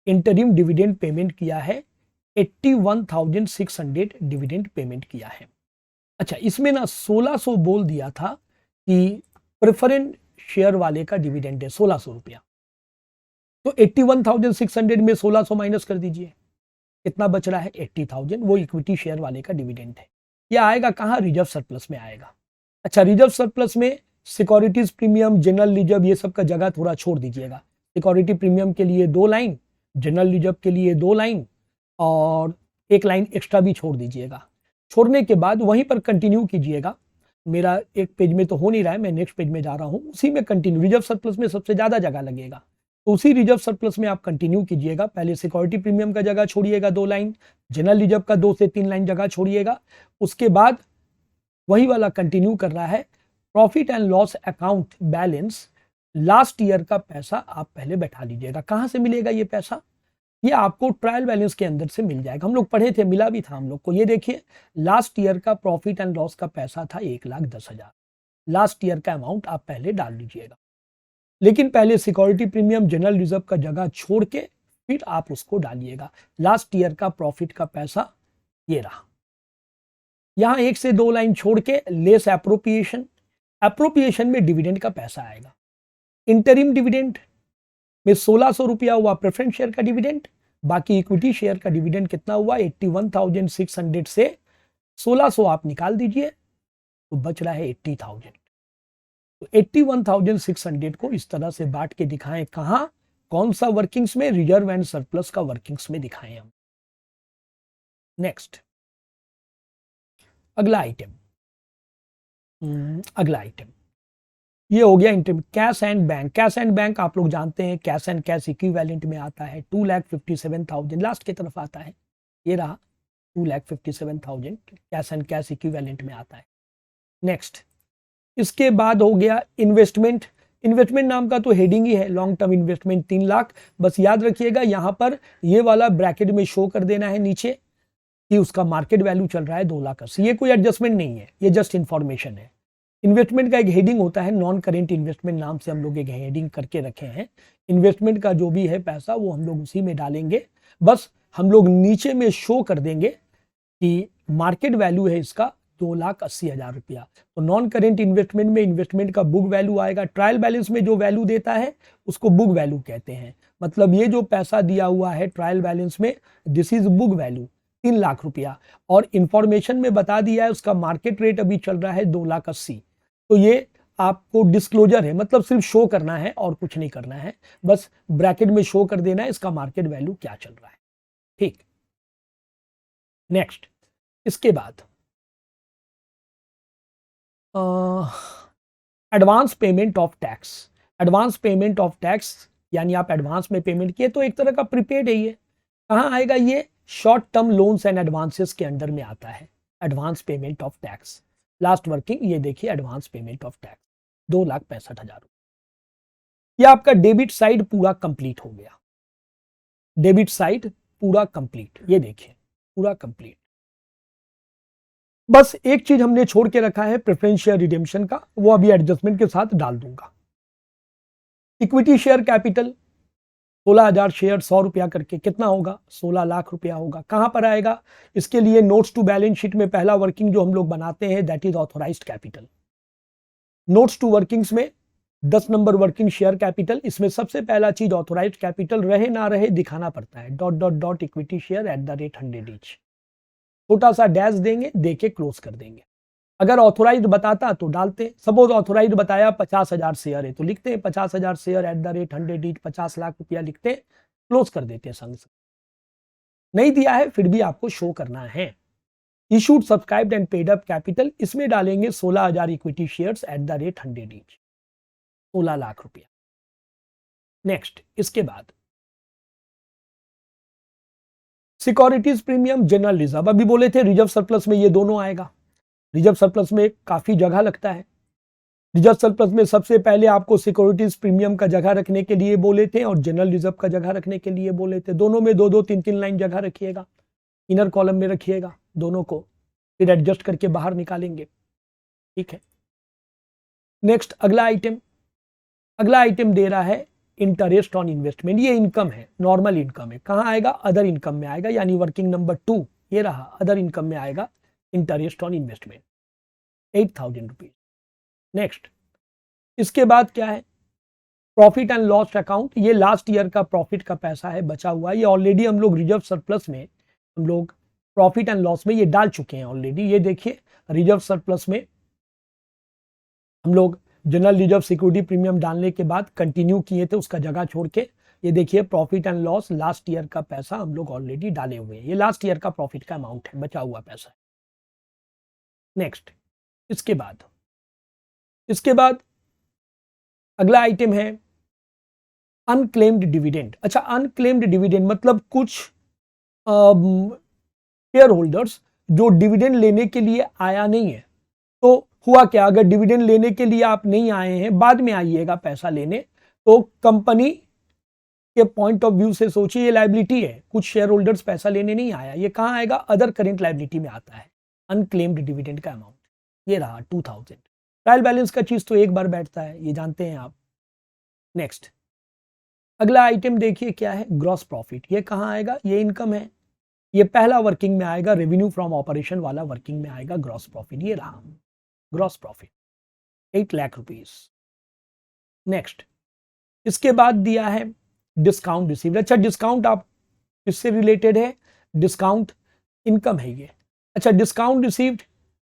Speaker 1: इंटरिम डिविडेंड पेमेंट किया है, 81,600 डिविडेंड पेमेंट किया है। अच्छा, इसमें ना 1600 बोल दिया था कि प्रेफरेंस शेयर वाले का डिविडेंड है 1600 रुपया, तो 81,600 में 1600 माइनस कर दीजिए, कितना बच रहा है? 80,000, वो इक्विटी शेयर वाले का डिविडेंड है। यह आएगा कहां? रिजर्व सरप्लस में आएगा। अच्छा, रिजर्व सरप्लस में सिक्योरिटीज प्रीमियम, जनरल रिजर्व, ये सब का जगह थोड़ा छोड़ दीजिएगा। सिक्योरिटी प्रीमियम के लिए 2 लाइन, जनरल रिजर्व के लिए 2 लाइन, और 1 लाइन एक्स्ट्रा भी छोड़ दीजिएगा। छोड़ने के बाद वहीं पर कंटिन्यू कीजिएगा। मेरा एक पेज में तो हो नहीं रहा है, मैं नेक्स्ट पेज में जा रहा हूं, उसी में कंटिन्यू। रिजर्व सरप्लस में सबसे ज्यादा जगह लगेगा, तो उसी रिजर्व सरप्लस में आप कंटिन्यू कीजिएगा। पहले सिक्योरिटी प्रीमियम का जगह छोड़िएगा 2 लाइन, जनरल रिजर्व का 2 से 3 लाइन जगह छोड़िएगा। उसके बाद वही वाला कंटिन्यू कर रहा है। Profit and loss account balance, last year का पैसा आप पहले बैठा लीजिएगा। कहां से मिलेगा ये पैसा? ये आपको ट्रायल बैलेंस के अंदर से मिल जाएगा। हम लोग पढ़े थे, मिला भी था हम लोग को। ये देखिए, लास्ट ईयर का प्रॉफिट एंड लॉस का पैसा था 1,10,000। लास्ट ईयर का अमाउंट आप पहले डाल लीजिएगा, लेकिन पहले सिक्योरिटी प्रीमियम, जनरल रिजर्व का जगह छोड़ के फिर आप उसको डालिएगा। लास्ट ईयर का प्रॉफिट का पैसा ये रहा, यहां 1 से 2 लाइन छोड़ के लेस एप्रोप्रिएशन, एप्रोप्रिएशन में डिविडेंड का पैसा आएगा। इंटरिम डिविडेंड में 1600 रुपया हुआ प्रेफरेंस शेयर का डिविडेंड, बाकी इक्विटी शेयर का डिविडेंड कितना हुआ 81,600 से 1600 आप निकाल दीजिए तो बच रहा है 80,000। तो 81,600 को इस तरह से बांट के दिखाएं, कहां, कौन सा वर्किंग्स में, रिजर्व एंड सरप्लस का वर्किंग्स में दिखाएं हम। नेक्स्ट अगला आइटम, ये हो गया interim. Cash and bank, cash and bank आप लोग जानते हैं कैश एंड कैश इक्विवेलेंट में आता है 2,57,000 लास्ट की तरफ आता है, ये रहा 2,57,000 कैश एंड कैश इक्विवेलेंट में आता है। नेक्स्ट इसके बाद हो गया इन्वेस्टमेंट। इन्वेस्टमेंट नाम का तो हेडिंग ही है, लॉन्ग टर्म इन्वेस्टमेंट 3 लाख। बस याद रखिएगा यहां पर ये वाला ब्रैकेट में शो कर देना है नीचे कि उसका मार्केट वैल्यू चल रहा है 2,80,000। ये कोई एडजस्टमेंट नहीं है, ये जस्ट इंफॉर्मेशन है। इन्वेस्टमेंट का एक हेडिंग होता है, नॉन करेंट इन्वेस्टमेंट नाम से हम लोग एक हेडिंग करके रखे हैं। इन्वेस्टमेंट का जो भी है पैसा वो हम लोग उसी में डालेंगे, बस हम लोग नीचे में शो कर देंगे कि मार्केट वैल्यू है इसका 2,80,000 रुपया। तो नॉन करेंट इन्वेस्टमेंट में इन्वेस्टमेंट का बुक वैल्यू आएगा, ट्रायल बैलेंस में जो वैल्यू देता है उसको बुक वैल्यू कहते हैं। मतलब ये जो पैसा दिया हुआ है ट्रायल बैलेंस में, this is book value 3 lakh रुपया, और इंफॉर्मेशन में बता दिया है उसका मार्केट रेट अभी चल रहा है 2,80,000। तो ये आपको डिस्क्लोजर है, मतलब सिर्फ शो करना है और कुछ नहीं करना है, बस ब्रैकेट में शो कर देना है इसका मार्केट वैल्यू क्या चल रहा है। ठीक, नेक्स्ट इसके बाद advance payment of tax. Advance payment of tax यानी आप एडवांस में पेमेंट किए तो एक तरह का प्रीपेड है। ये कहां आएगा, ये short term loans and advances के अंडर में आता है। Advance payment of tax last working, ये देखिए एडवांस पेमेंट ऑफ टैक्स 2,65,000। ये आपका डेबिट साइड पूरा कंप्लीट हो गया, डेबिट साइड पूरा कंप्लीट, ये देखिए पूरा कंप्लीट। बस एक चीज हमने छोड़ के रखा है प्रेफरेंस शेयर रिडेम्पशन का, वो अभी एडजस्टमेंट के साथ डाल दूंगा। इक्विटी शेयर कैपिटल 16,000 शेयर 100 रुपया करके कितना होगा, 16 लाख रुपया होगा। कहां पर आएगा, इसके लिए नोट्स टू बैलेंस शीट में पहला वर्किंग जो हम लोग बनाते हैं that is authorised capital. Notes to workings में 10 नंबर वर्किंग शेयर कैपिटल, इसमें सबसे पहला चीज ऑथोराइज्ड कैपिटल रहे ना रहे दिखाना पड़ता है, dot dot dot equity share @100 each, छोटा सा डैश देंगे, देके क्लोज कर देंगे। अगर ऑथोराइज्ड बताता तो डालते, सपोज ऑथोराइज्ड बताया 50,000 शेयर है तो लिखते हैं 50,000 शेयर @100 ईच, 50 लाख रुपया लिखते, क्लोज कर देते हैं संग से। नहीं दिया है फिर भी आपको शो करना है। Issued subscribed and paid up capital, इसमें डालेंगे 16,000 इक्विटी शेयर्स @100 ईच, 16 लाख रुपया। नेक्स्ट इसके बाद सिक्योरिटीज प्रीमियम, जनरल रिजर्व। अभी बोले थे रिजर्व सरप्लस में ये दोनों आएगा। रिजर्व सरप्लस में काफी जगह लगता है। रिजर्व सरप्लस में सबसे पहले आपको सिक्योरिटीज प्रीमियम का जगह रखने के लिए बोले थे और जनरल रिजर्व का जगह रखने के लिए बोले थे। दोनों में 2-2, 3-3 लाइन जगह रखिएगा, इनर कॉलम में रखिएगा दोनों को, फिर एडजस्ट करके बाहर निकालेंगे। ठीक है, नेक्स्ट अगला आइटम दे रहा है इंटरेस्ट ऑन इन्वेस्टमेंट। ये इनकम है, नॉर्मल इनकम है। कहां आएगा, अदर इनकम में आएगा, यानी वर्किंग नंबर 2 ये रहा, अदर इनकम में आएगा interest on investment 8,000 rupees. Next इसके बाद क्या है, प्रॉफिट एंड लॉस अकाउंट। ये लास्ट ईयर का प्रॉफिट का पैसा है बचा हुआ, ये ऑलरेडी हम लोग रिजर्व सरप्लस में, हम लोग प्रॉफिट एंड लॉस में ये डाल चुके हैं ऑलरेडी। ये देखिए रिजर्व सरप्लस में हम लोग जनरल रिजर्व सिक्योरिटी प्रीमियम डालने के बाद कंटिन्यू किए थे उसका जगह छोड़ के। ये देखिए profit and loss last year का पैसा हम लोग ऑलरेडी डाले हुए हैं, ये लास्ट ईयर का प्रॉफिट का अमाउंट है, बचा हुआ पैसा। नेक्स्ट इसके बाद अगला आइटम है अनक्लेम्ड डिविडेंड। अच्छा, अनक्लेम्ड डिविडेंड मतलब कुछ शेयर होल्डर्स जो डिविडेंड लेने के लिए आया नहीं है, तो हुआ क्या, अगर डिविडेंड लेने के लिए आप नहीं आए हैं, बाद में आइएगा पैसा लेने, तो कंपनी के पॉइंट ऑफ व्यू से सोचिए ये लायबिलिटी है, कुछ शेयर होल्डर्स पैसा लेने नहीं आया, ये कहां आएगा, अदर करेंट लायबिलिटी में आता है अनक्लेम्ड डिविडेंड का अमाउंट। ये रहा 2,000। ट्रायल बैलेंस का चीज तो एक बार बैठता है, ये जानते हैं आप। नेक्स्ट अगला आइटम देखिए क्या है, ग्रॉस प्रॉफिट। ये कहां आएगा, ये इनकम है, ये पहला वर्किंग में आएगा, रेवेन्यू फ्रॉम ऑपरेशन वाला वर्किंग में आएगा ग्रॉस प्रॉफिट, ये रहा gross profit 8 lakh rupees. Next, इसके बाद दिया है डिस्काउंट रिसीव्ड। अच्छा, डिस्काउंट आप किससे रिलेटेड है? डिस्काउंट इनकम है ये। अच्छा, डिस्काउंट रिसीव्ड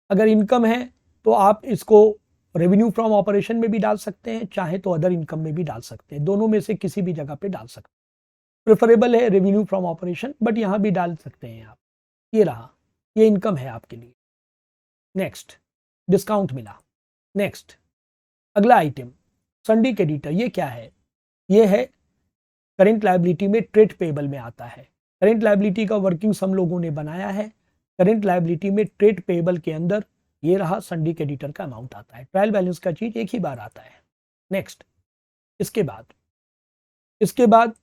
Speaker 1: अगर इनकम है तो आप इसको रेवेन्यू फ्रॉम ऑपरेशन में भी डाल सकते हैं, चाहे तो अदर इनकम में भी डाल सकते हैं, दोनों में से किसी भी जगह पे डाल सकते हैं। प्रेफरेबल है रेवेन्यू फ्रॉम ऑपरेशन, बट यहां भी डाल सकते हैं आप। ये रहा, ये इनकम है आपके लिए। नेक्स्ट, डिस्काउंट मिला। नेक्स्ट, अगला आइटम संडे क्रेडिटर, ये क्या है? ये है करेंट लायबिलिटी में ट्रेड पेबल में आता है। करेंट लायबिलिटी का वर्किंग हम लोगों ने बनाया है। करेंट लायबिलिटी में ट्रेड पेबल के अंदर ये रहा संडे क्रेडिटर का अमाउंट आता है। ट्रायल बैलेंस का चीज एक ही बार आता है। नेक्स्ट, इसके बाद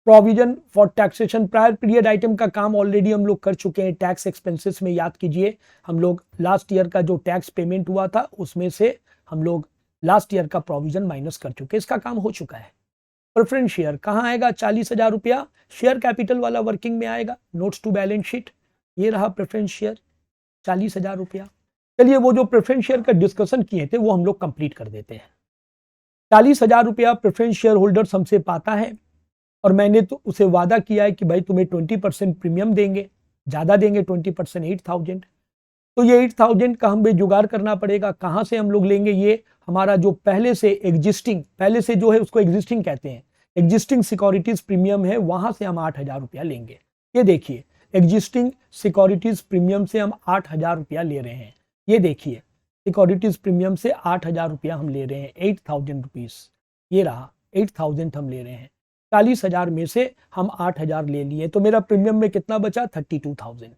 Speaker 1: provision for taxation, prior period item का काम ऑलरेडी हम लोग कर चुके हैं। टैक्स एक्सपेंसेस में याद कीजिए, हम लोग लास्ट ईयर का जो टैक्स पेमेंट हुआ था उसमें से हम लोग लास्ट ईयर का प्रोविजन माइनस कर चुके हैं, इसका काम हो चुका है। प्रेफरेंस शेयर कहाँ आएगा? 40,000 रुपया शेयर कैपिटल वाला वर्किंग में आएगा, नोट्स टू बैलेंस शीट। ये रहा प्रेफरेंस शेयर 40,000 रुपया। चलिए, वो जो प्रेफरेंस शेयर का डिस्कशन किए थे वो हम लोग कंप्लीट कर देते हैं। 40,000 रुपया प्रेफरेंस शेयर होल्डर्स हमसे पाता है और मैंने तो उसे वादा किया है कि भाई तुम्हें 20% प्रीमियम देंगे, ज़्यादा देंगे 20%, 8,000। तो ये 8,000 का हमें जुगाड़ करना पड़ेगा। कहाँ से हम लोग लेंगे? ये हमारा जो पहले से जो है उसको एग्जिस्टिंग कहते हैं, एग्जिस्टिंग सिक्योरिटीज प्रीमियम है, वहां से हम 8,000 रुपया लेंगे। ये देखिए, एग्जिस्टिंग सिक्योरिटीज प्रीमियम से हम 8,000 रुपया ले रहे हैं। ये देखिए, सिक्योरिटीज प्रीमियम से 8,000 रुपया हम ले रहे हैं, 8,000 रुपीज। ये रहा 8,000 हम ले रहे हैं। 40,000 में से हम 8,000 ले लिए, तो मेरा प्रीमियम में कितना बचा? 32,000।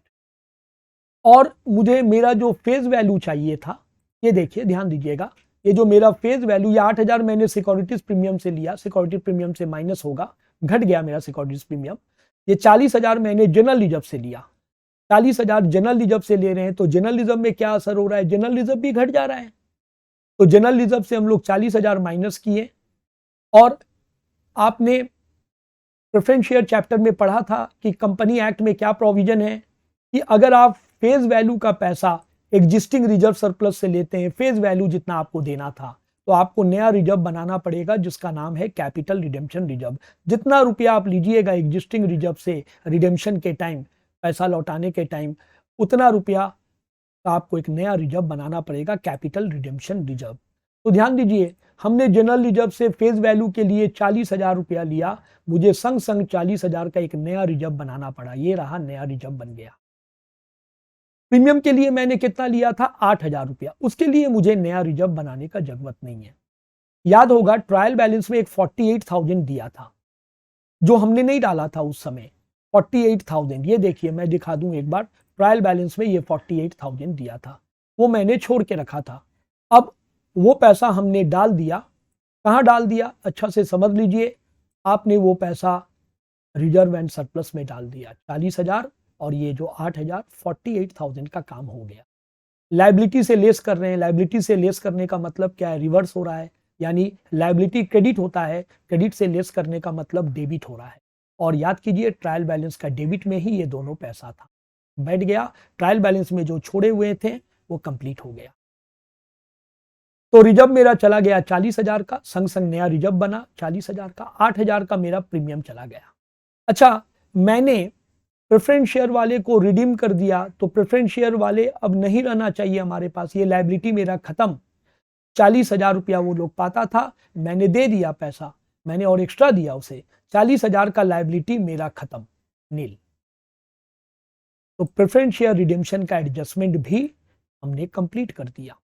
Speaker 1: और मुझे मेरा जो फेज वैल्यू चाहिए था, ये देखिए ध्यान दीजिएगा, ये जो मेरा फेज वैल्यू, ये 8,000 मैंने सिक्योरिटीज प्रीमियम से लिया, सिक्योरिटी प्रीमियम से माइनस होगा, घट गया मेरा सिक्योरिटीज प्रीमियम। ये 40,000 मैंने जनरल रिजर्व से लिया, 40,000 जनरल रिजर्व से ले रहे हैं, तो जनरल रिजर्व में क्या असर हो रहा है? जनरल रिजर्व भी घट जा रहा है। तो जनरल रिजर्व से हम लोग 40,000 माइनस किए। और आपने प्रेफरेंस शेयर चैप्टर में पढ़ा था कि कंपनी एक्ट में क्या प्रोविजन है कि अगर आप फेज वैल्यू का पैसा एग्जिस्टिंग रिजर्व सरप्लस से लेते हैं, फेज वैल्यू जितना आपको देना था, तो आपको नया रिजर्व बनाना पड़ेगा जिसका नाम है कैपिटल रिडेम्पशन रिजर्व। जितना रुपया आप लीजिएगा एग्जिस्टिंग रिजर्व से रिडेम्पशन के टाइम, पैसा लौटाने के टाइम, उतना रुपया का आपको एक नया रिजर्व बनाना पड़ेगा, कैपिटल रिडेम्पशन रिजर्व। तो ध्यान दीजिए, हमने जनरल रिजर्व से फेज वैल्यू के लिए 40,000 रुपया लिया, मुझे संग संग 40,000 का एक नया रिजर्व बनाना पड़ा। ये रहा, नया रिजर्व बन गया। प्रीमियम के लिए मैंने कितना लिया था? 8,000 रुपया। उसके लिए मुझे नया रिजर्व बनाने का जरूरत नहीं है। याद होगा ट्रायल बैलेंस में एक 48,000 दिया था, जो हमने नहीं डाला था उस समय, 48,000। ये देखिए, मैं दिखा दूं एक बार, ट्रायल बैलेंस में ये 48,000 दिया था, वो मैंने छोड़ के रखा था। अब वो पैसा हमने डाल दिया। कहाँ डाल दिया? अच्छा से समझ लीजिए, आपने वो पैसा रिजर्व एंड सरप्लस में डाल दिया। 40,000 और ये जो 8,000, 48,000 का काम हो गया। लायबिलिटी से लेस कर रहे हैं, लायबिलिटी से लेस करने का मतलब क्या है? रिवर्स हो रहा है, यानी लायबिलिटी क्रेडिट होता है, क्रेडिट से लेस करने का मतलब डेबिट हो रहा है। और याद कीजिए, ट्रायल बैलेंस का डेबिट में ही ये दोनों पैसा था, बैठ गया। ट्रायल बैलेंस में जो छोड़े हुए थे वो कंप्लीट हो गया। तो रिजर्व मेरा चला गया 40,000 का, संग संग नया रिजर्व बना 40,000 का, 8,000 का मेरा प्रीमियम चला गया। अच्छा, मैंने प्रेफरेंस शेयर वाले को रिडीम कर दिया, तो प्रेफरेंस शेयर वाले अब नहीं रहना चाहिए हमारे पास, ये लायबिलिटी मेरा खत्म। 40,000 रुपया वो लोग पाता था, मैंने दे दिया पैसा, मैंने और एक्स्ट्रा दिया उसे, 40,000 का लायबिलिटी मेरा खत्म, नील। तो प्रेफरेंस शेयर रिडेम्पशन का एडजस्टमेंट भी हमने कंप्लीट कर दिया।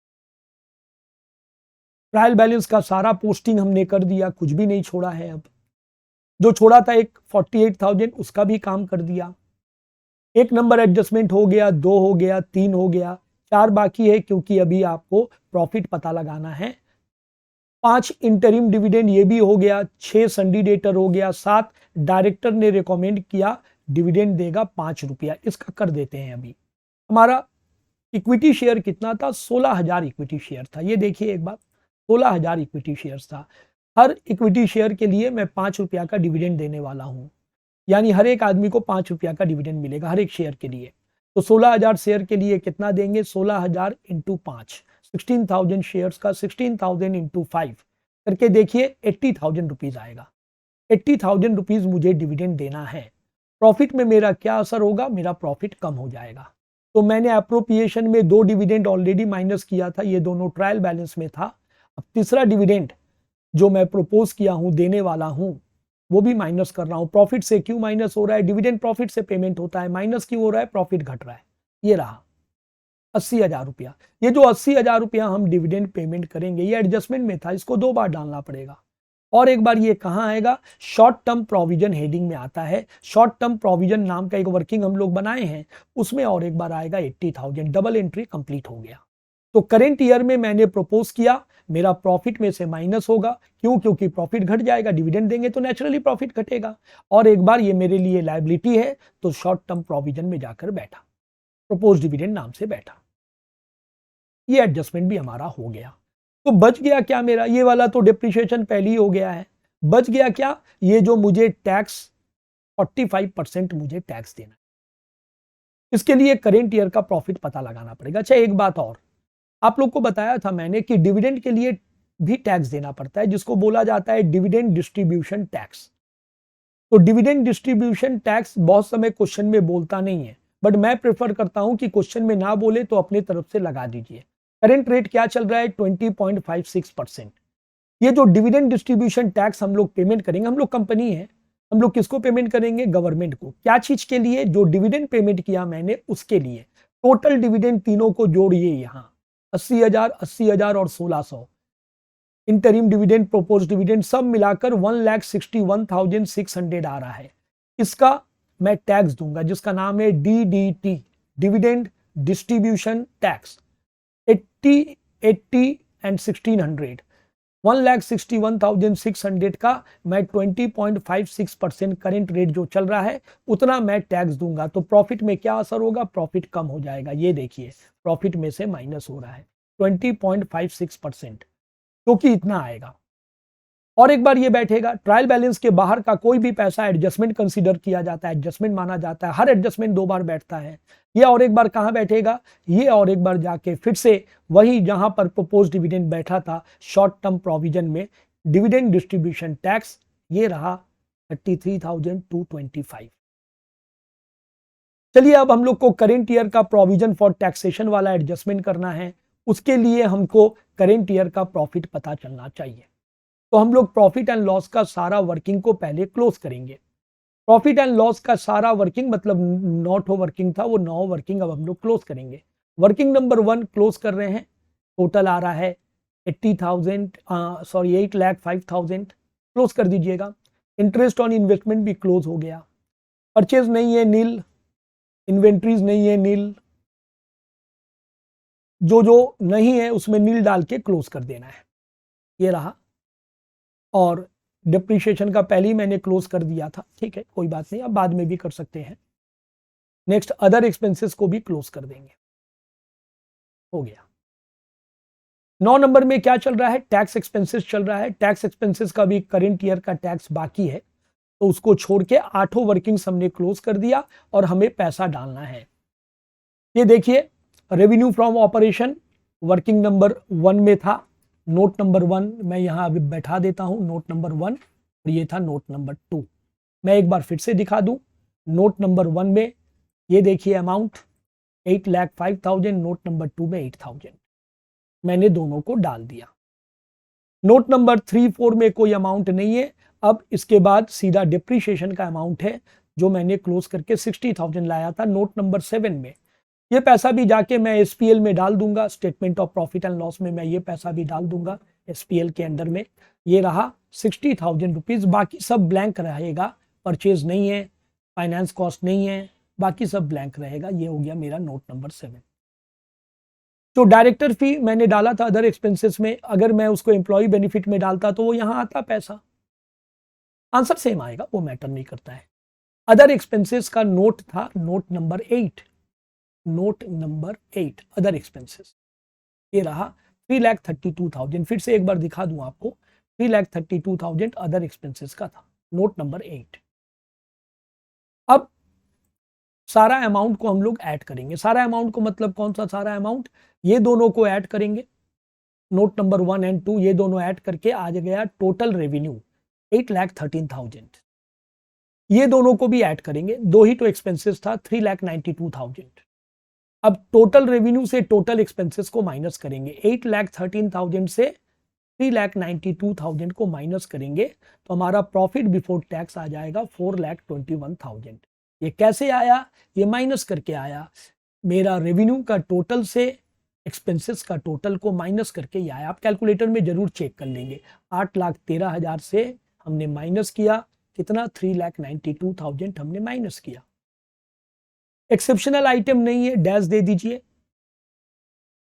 Speaker 1: ट्रायल बैलेंस का सारा पोस्टिंग हमने कर दिया, कुछ भी नहीं छोड़ा है। अब जो छोड़ा था एक 48,000, उसका भी काम कर दिया। एक नंबर एडजस्टमेंट हो गया, 2 हो गया, 3 हो गया, 4 बाकी है, क्योंकि अभी आपको प्रॉफिट पता लगाना है। 5 इंटरिम डिविडेंड ये भी हो गया, 6 संडीडेटर हो गया, 7 डायरेक्टर ने रिकमेंड किया डिविडेंड देगा 5 रुपया, इसका कर देते हैं। अभी हमारा इक्विटी शेयर कितना था? 16,000 इक्विटी शेयर था। ये देखिए एक बार, 16,000 इक्विटी शेयर था। हर इक्विटी शेयर के लिए मैं 5 रुपया का डिविडेंड देने वाला हूं। यानी हर एक आदमी को 5 रुपया का डिविडेंड मिलेगा हर एक शेयर के लिए। तो 16,000 शेयर के लिए कितना देंगे, 16,000 इंटू 5, 16,000 शेयर्स का 16,000 इंटू 5 करके देखिए 80,000 रुपीज आएगा। 80,000 रुपीज मुझे डिविडेंड देना है। प्रॉफिट में मेरा क्या असर होगा, मेरा प्रॉफिट कम हो जाएगा। तो मैंने अप्रोप्रिएशन में 2 डिविडेंड ऑलरेडी माइनस किया था, ये दोनों ट्रायल बैलेंस में था। अब तीसरा डिविडेंड जो मैं प्रपोज किया हूं देने वाला हूं वो भी माइनस कर रहा हूं। प्रॉफिट से क्यों माइनस हो रहा है, डिविडेंड प्रॉफिट से पेमेंट होता है, माइनस क्यों हो रहा है, प्रॉफिट घट रहा है। ये रहा 80,000 रुपया। ये जो 80,000 रुपया हम डिविडेंड पेमेंट करेंगे ये एडजस्टमेंट में था, इसको 2 बार डालना पड़ेगा। और एक बार ये कहां आएगा, शॉर्ट टर्म प्रोविजन हेडिंग में आता है। शॉर्ट टर्म प्रोविजन नाम का एक वर्किंग हम लोग बनाए हैं, उसमें और एक बार आएगा 80,000। डबल एंट्री कंप्लीट हो गया। तो करेंट ईयर में मैंने प्रपोज किया, मेरा प्रॉफिट में से माइनस होगा। क्यों, क्योंकि प्रॉफिट घट जाएगा, डिविडेंड देंगे तो नेचुरली प्रॉफिट घटेगा। और एक बार ये मेरे लिए लायबिलिटी है तो शॉर्ट टर्म प्रोविजन में जाकर बैठा, प्रपोज डिविडेंड नाम से बैठा। ये एडजस्टमेंट भी हमारा हो गया। तो बच गया क्या मेरा, ये वाला तो डिप्रिशिएशन पहले ही हो गया है। बच गया क्या, ये जो मुझे टैक्स 45% मुझे टैक्स देना है। इसके लिए करेंट ईयर का प्रॉफिट पता लगाना पड़ेगा। अच्छा एक बात और, आप लोग को बताया था मैंने कि डिविडेंड के लिए भी टैक्स देना पड़ता है, जिसको बोला जाता है डिविडेंड डिस्ट्रीब्यूशन टैक्स। तो डिविडेंड डिस्ट्रीब्यूशन टैक्स बहुत समय क्वेश्चन में बोलता नहीं है, बट मैं प्रेफर करता हूं कि क्वेश्चन में ना बोले तो अपने तरफ से लगा दीजिए। करंट रेट क्या चल रहा है, 20.56%। ये जो डिविडेंड डिस्ट्रीब्यूशन टैक्स हम लोग पेमेंट करेंगे, हम लोग कंपनी है, हम लोग किसको पेमेंट करेंगे, गवर्नमेंट को। क्या चीज के लिए, जो डिविडेंड पेमेंट किया मैंने उसके लिए। टोटल डिविडेंड तीनों को जोड़िए, यहां 80,000, 80,000 और 1600। इंटरिम डिविडेंड, प्रोपोज डिविडेंड सब मिलाकर 1,61,600 आ रहा है। इसका मैं टैक्स दूंगा जिसका नाम है DDT, dividend distribution tax. 80, 80 and 1600, 1,61,600 का मैं 20.56% करेंट रेट जो चल रहा है उतना मैं टैक्स दूंगा। तो प्रॉफिट में क्या असर होगा, प्रॉफिट कम हो जाएगा। ये देखिए प्रॉफिट में से माइनस हो रहा है 20.56%, क्योंकि इतना आएगा। और एक बार ये बैठेगा, ट्रायल बैलेंस के बाहर का कोई भी पैसा एडजस्टमेंट कंसीडर किया जाता है, एडजस्टमेंट माना जाता है। हर एडजस्टमेंट 2 बार बैठता है। ये और एक बार कहां बैठेगा, ये और एक बार जाके फिर से वही जहां पर प्रपोज डिविडेंड बैठा था, शॉर्ट टर्म प्रोविजन में डिविडेंड डिस्ट्रीब्यूशन टैक्स। ये रहा 33,225। चलिए अब हम लोग को करेंट ईयर का प्रोविजन फॉर टैक्सेशन वाला एडजस्टमेंट करना है। उसके लिए हमको करेंट ईयर का प्रॉफिट पता चलना चाहिए। तो हम लोग प्रॉफिट एंड लॉस का सारा वर्किंग को पहले क्लोज करेंगे। प्रॉफिट एंड लॉस का सारा वर्किंग मतलब 9 वर्किंग था, वो 9 वर्किंग अब हम लोग क्लोज करेंगे। वर्किंग नंबर 1 क्लोज कर रहे हैं। टोटल आ रहा है 8,05,000। क्लोज कर दीजिएगा। इंटरेस्ट ऑन इन्वेस्टमेंट भी क्लोज हो गया। परचेज नहीं है, नील। इन्वेंट्रीज नहीं है, नील। जो जो नहीं है उसमें नील डाल के क्लोज कर देना है। ये रहा। और डिप्रिशिएशन का पहले ही मैंने क्लोज कर दिया था, ठीक है कोई बात नहीं, अब बाद में भी कर सकते हैं। नेक्स्ट अदर एक्सपेंसेस को भी क्लोज कर देंगे। हो गया। 9 नंबर में क्या चल रहा है, टैक्स एक्सपेंसेस चल रहा है। टैक्स एक्सपेंसेस का भी करेंट ईयर का टैक्स बाकी है, तो उसको छोड़ के 8 वर्किंग्स हमने क्लोज कर दिया और हमें पैसा डालना है। ये देखिए revenue from operation working number 1 में था। नोट नंबर 1 मैं यहां अभी बैठा देता हूं, नोट नंबर 1, और ये था नोट नंबर 2। मैं एक बार फिर से दिखा दूं। नोट नंबर 1 में ये देखिए अमाउंट 8,05,000, नोट नंबर 2 में 8,000 मैंने दोनों को डाल दिया। नोट नंबर 3, 4 में कोई अमाउंट नहीं है। अब इसके बाद सीधा डिप्रिशिएशन का अमाउंट है जो मैंने क्लोज करके 60,000 लाया था। नोट नंबर 7 में ये पैसा भी जाके मैं SPL में डाल दूंगा, statement of profit and loss में मैं ये पैसा भी डाल दूंगा SPL के अंडर में। ये रहा 60,000 रुपीज। बाकी सब ब्लैंक रहेगा, परचेज नहीं है, फाइनेंस कॉस्ट नहीं है, बाकी सब ब्लैंक रहेगा। ये हो गया मेरा नोट नंबर 7। जो डायरेक्टर फी मैंने डाला था अदर एक्सपेंसेस में, अगर मैं उसको एम्प्लॉय बेनिफिट में डालता तो वो यहां आता पैसा, आंसर सेम आएगा, वो मैटर नहीं करता है। अदर एक्सपेंसेस का नोट था note number 8, note number 8 other expenses. ये रहा 3,32,000। फिर से एक बार दिखा दूं आपको, 3,32,000 अदर एक्सपेंसेस का था, नोट नंबर 8। अब सारा अमाउंट को हम लोग ऐड करेंगे। सारा अमाउंट को मतलब कौन सा सारा अमाउंट, ये दोनों को ऐड करेंगे, नोट नंबर 1 एंड 2 ये दोनों ऐड करके आ गया टोटल रेवेन्यू 8,13,000। ये दोनों को भी ऐड करेंगे, दो ही तो एक्सपेंसेस था 3,92,000। अब टोटल रेवेन्यू से टोटल एक्सपेंसेस को माइनस करेंगे, 8,13,000 से 3,92,000 को माइनस करेंगे तो हमारा प्रॉफिट बिफोर टैक्स आ जाएगा 4,21,000। ये कैसे आया, ये माइनस करके आया, मेरा रेवेन्यू का टोटल से एक्सपेंसेस का टोटल को माइनस करके ये आया। आप कैलकुलेटर में जरूर चेक कर लेंगे, 8,13,000 से हमने माइनस किया कितना, 3,92,000 हमने माइनस किया। एक्सेप्शनल आइटम नहीं है, डैश दे दीजिए।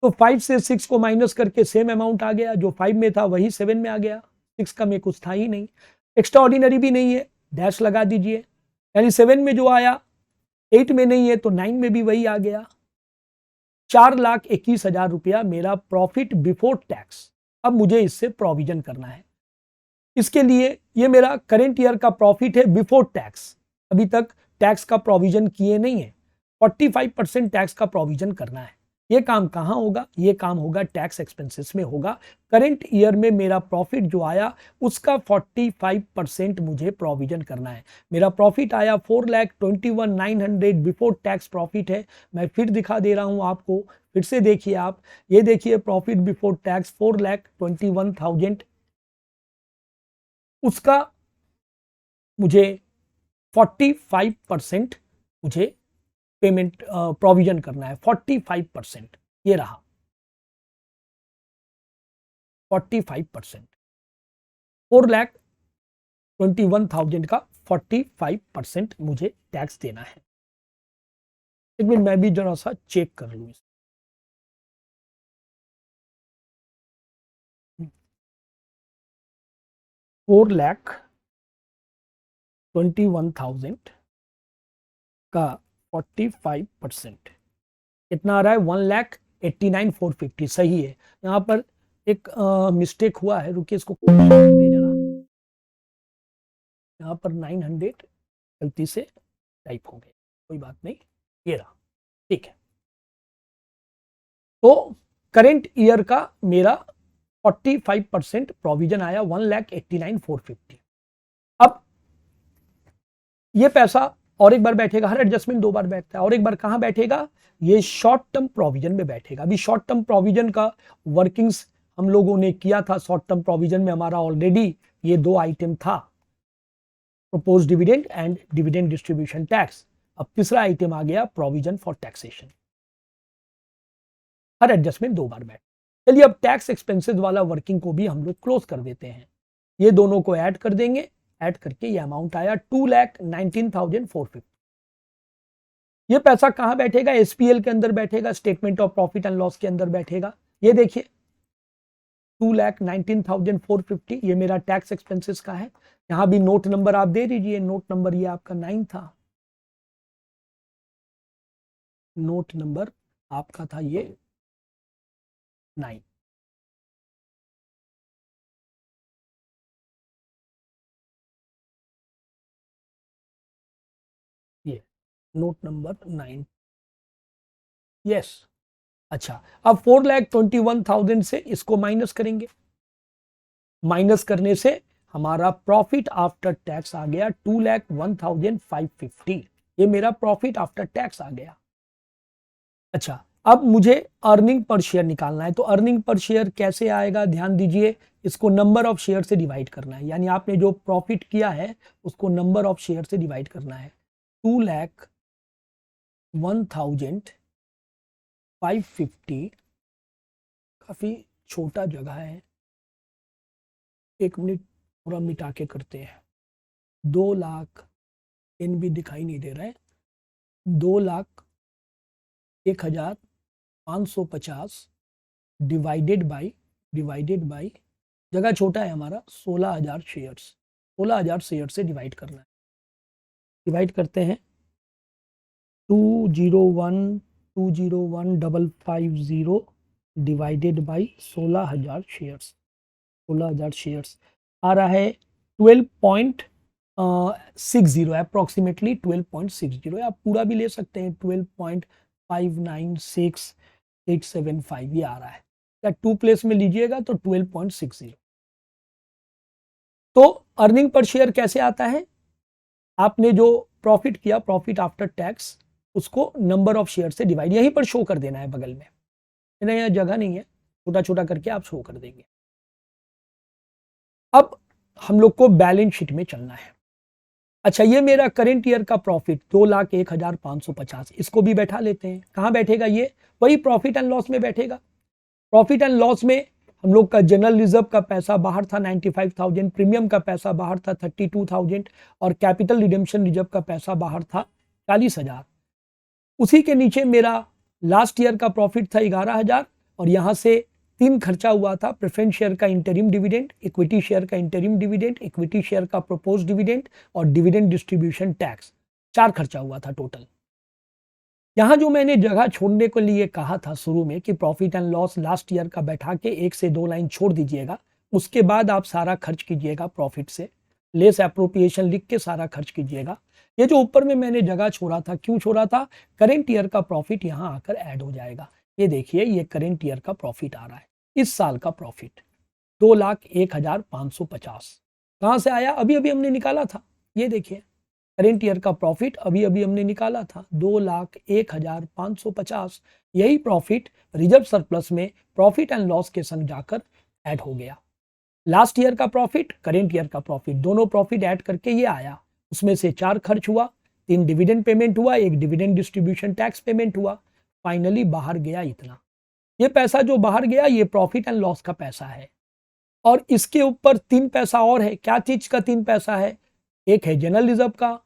Speaker 1: तो 5 से 6 को माइनस करके सेम अमाउंट आ गया, जो 5 में था वही 7 में आ गया, 6 का में कुछ था ही नहीं। एक्स्ट्रा ऑर्डिनरी भी नहीं है, डैश लगा दीजिए, यानी 7 में जो आया 8 में नहीं है तो 9 में भी वही आ गया। 4,21,000 रुपया मेरा प्रॉफिट बिफोर टैक्स। अब मुझे इससे प्रोविजन करना है, इसके लिए ये मेरा करेंट ईयर का प्रॉफिट है बिफोर टैक्स, अभी तक टैक्स का प्रोविजन किए नहीं है, 45% टैक्स का प्रोविजन करना है। ये काम कहां होगा, ये काम होगा टैक्स एक्सपेंसेस में होगा। करेंट ईयर में मेरा प्रॉफिट जो आया उसका 45% मुझे प्रोविजन करना है। मेरा प्रॉफिट आया 4,21,900 बिफोर टैक्स प्रॉफिट है। मैं फिर दिखा दे रहा हूं आपको, फिर से देखिए आप, ये देखिए प्रॉफिट बिफोर टैक्स 4,21,000, उसका मुझे 45% मुझे पेमेंट प्रोविजन करना है, 45%। ये रहा 45%, 4,21,000 का 45% मुझे टैक्स देना है। एक मिनट मैं भी जरा सा चेक कर लूं। 4,21,000 का 45% कितना आ रहा है, 1,89,450। सही है, यहाँ पर एक मिस्टेक हुआ है, रुकिए इसको दे जरा, यहाँ पर 900 गलती से टाइप हो गए, कोई बात नहीं, ये रहा, ठीक है। तो करेंट ईयर का मेरा 45% प्रोविजन आया, 1,89,450। अब ये पैसा और एक बार बैठेगा, हर एडजस्टमेंट 2 बार बैठता है, और एक बार कहां बैठेगा, ये शॉर्ट टर्म प्रोविजन में बैठेगा। अभी शॉर्ट टर्म प्रोविजन का वर्किंग्स हम लोगों ने किया था। शॉर्ट टर्म प्रोविजन में हमारा ऑलरेडी ये 2 आइटम था, propose dividend and dividend distribution tax. अब तीसरा आइटम आ गया provision for taxation, her adjustment 2 बार बैठ। चलिए अब टैक्स एक्सपेंसेस वाला वर्किंग को भी हम लोग क्लोज कर देते हैं, ये दोनों को ऐड कर देंगे, ऐड करके ये अमाउंट आया 2,19,450। ये पैसा कहां बैठेगा, एसपीएल के अंदर बैठेगा, statement of profit and loss के अंदर बैठेगा। ये देखिए 2,19,450 ये मेरा टैक्स एक्सपेंसेस का है। यहां भी नोट नंबर आप दे दीजिए, नोट नंबर ये आपका 9 था, नोट नंबर आपका था ये 9। ये नोट नंबर 9, यस। अच्छा, अब 4,21,000 से इसको माइनस करेंगे, माइनस करने से हमारा प्रॉफिट आफ्टर टैक्स आ गया 2,01,550। ये मेरा प्रॉफिट आफ्टर टैक्स आ गया। अच्छा, अब मुझे अर्निंग पर शेयर निकालना है, तो अर्निंग पर शेयर कैसे आएगा, ध्यान दीजिए, इसको नंबर ऑफ शेयर से डिवाइड करना है, यानी आपने जो प्रॉफिट किया है उसको नंबर ऑफ शेयर से डिवाइड करना है। 2,01,550 काफी छोटा जगह है, एक मिनट पूरा मिटा के करते हैं। 2 लाख, एन भी दिखाई नहीं दे रहा है, 2,01,550 डिवाइडेड बाई जगह छोटा है हमारा, 16,000 शेयर्स, 16,000 शेयर से डिवाइड करना है। डिवाइड करते हैं, 201,201,550 डिवाइडेड बाई 16,000 शेयर्स, 16,000 शेयर्स आ रहा है 12.5 60 अप्रोक्सीमेटली 12.60, आप पूरा भी ले सकते हैं 12.596875 ये आ रहा है, या 2 प्लेस में लीजिएगा तो 12.60। तो अर्निंग पर शेयर कैसे आता है, आपने जो प्रॉफिट किया, प्रॉफिट आफ्टर टैक्स, उसको नंबर ऑफ शेयर से डिवाइड, यहीं पर शो कर देना है बगल में, यहाँ जगह नहीं है, छोटा छोटा करके आप शो कर देंगे। अब हम लोग को बैलेंस शीट में चलना है। अच्छा, ये मेरा करेंट ईयर का प्रॉफिट 2,01,550, इसको भी बैठा लेते हैं। कहाँ बैठेगा ये, वही प्रॉफिट एंड लॉस में बैठेगा। प्रॉफिट एंड लॉस में हम लोग का जनरल रिजर्व का पैसा बाहर था 95,000, प्रीमियम का पैसा बाहर था 32,000 और कैपिटल रिडेम्पशन रिजर्व का पैसा बाहर था 40,000। उसी के नीचे मेरा लास्ट ईयर का प्रॉफिट था 11,000 और यहां से 3 खर्चा हुआ था, प्रेफरेंस शेयर का इंटरिम डिविडेंड, इक्विटी शेयर का इंटरिम डिविडेंड, इक्विटी शेयर का प्रपोज डिविडेंड और डिविडेंड डिस्ट्रीब्यूशन टैक्स, 4 खर्चा हुआ था टोटल। यहां जो मैंने जगह छोड़ने के लिए कहा था शुरू में कि profit and loss last year का बैठा के 1 से 2 लाइन छोड़ दीजिएगा, उसके बाद आप सारा खर्च कीजिएगा प्रॉफिट से, लेस एप्रोप्रिएशन लिख के सारा खर्च कीजिएगा। ये जो ऊपर में मैंने जगह छोड़ा था, क्यों छोड़ा था, करेंट ईयर का प्रॉफिट यहां आकर ऐड हो जाएगा। ये देखिए, ये करेंट ईयर का प्रॉफिट आ रहा है, इस साल का प्रॉफिट 2,01,550 कहां से आया, अभी अभी हमने निकाला था। ये देखिए, करेंट ईयर का प्रॉफिट अभी अभी हमने निकाला था 2,01,550। यही प्रॉफिट रिजर्व सरप्लस में प्रॉफिट एंड लॉस के संग जाकर ऐड हो गया। लास्ट ईयर का प्रॉफिट, करेंट ईयर का प्रॉफिट, दोनों प्रॉफिट ऐड करके ये आया। उसमें से 4 खर्च हुआ, 3 डिविडेंड पेमेंट हुआ, 1 डिविडेंड डिस्ट्रीब्यूशन टैक्स पेमेंट हुआ, फाइनली बाहर गया इतना। ये पैसा जो बाहर गया ये प्रॉफिट एंड लॉस का पैसा है। और इसके ऊपर 3 पैसा और है। क्या चीज का 3 पैसा है, एक है जनरल रिजर्व का,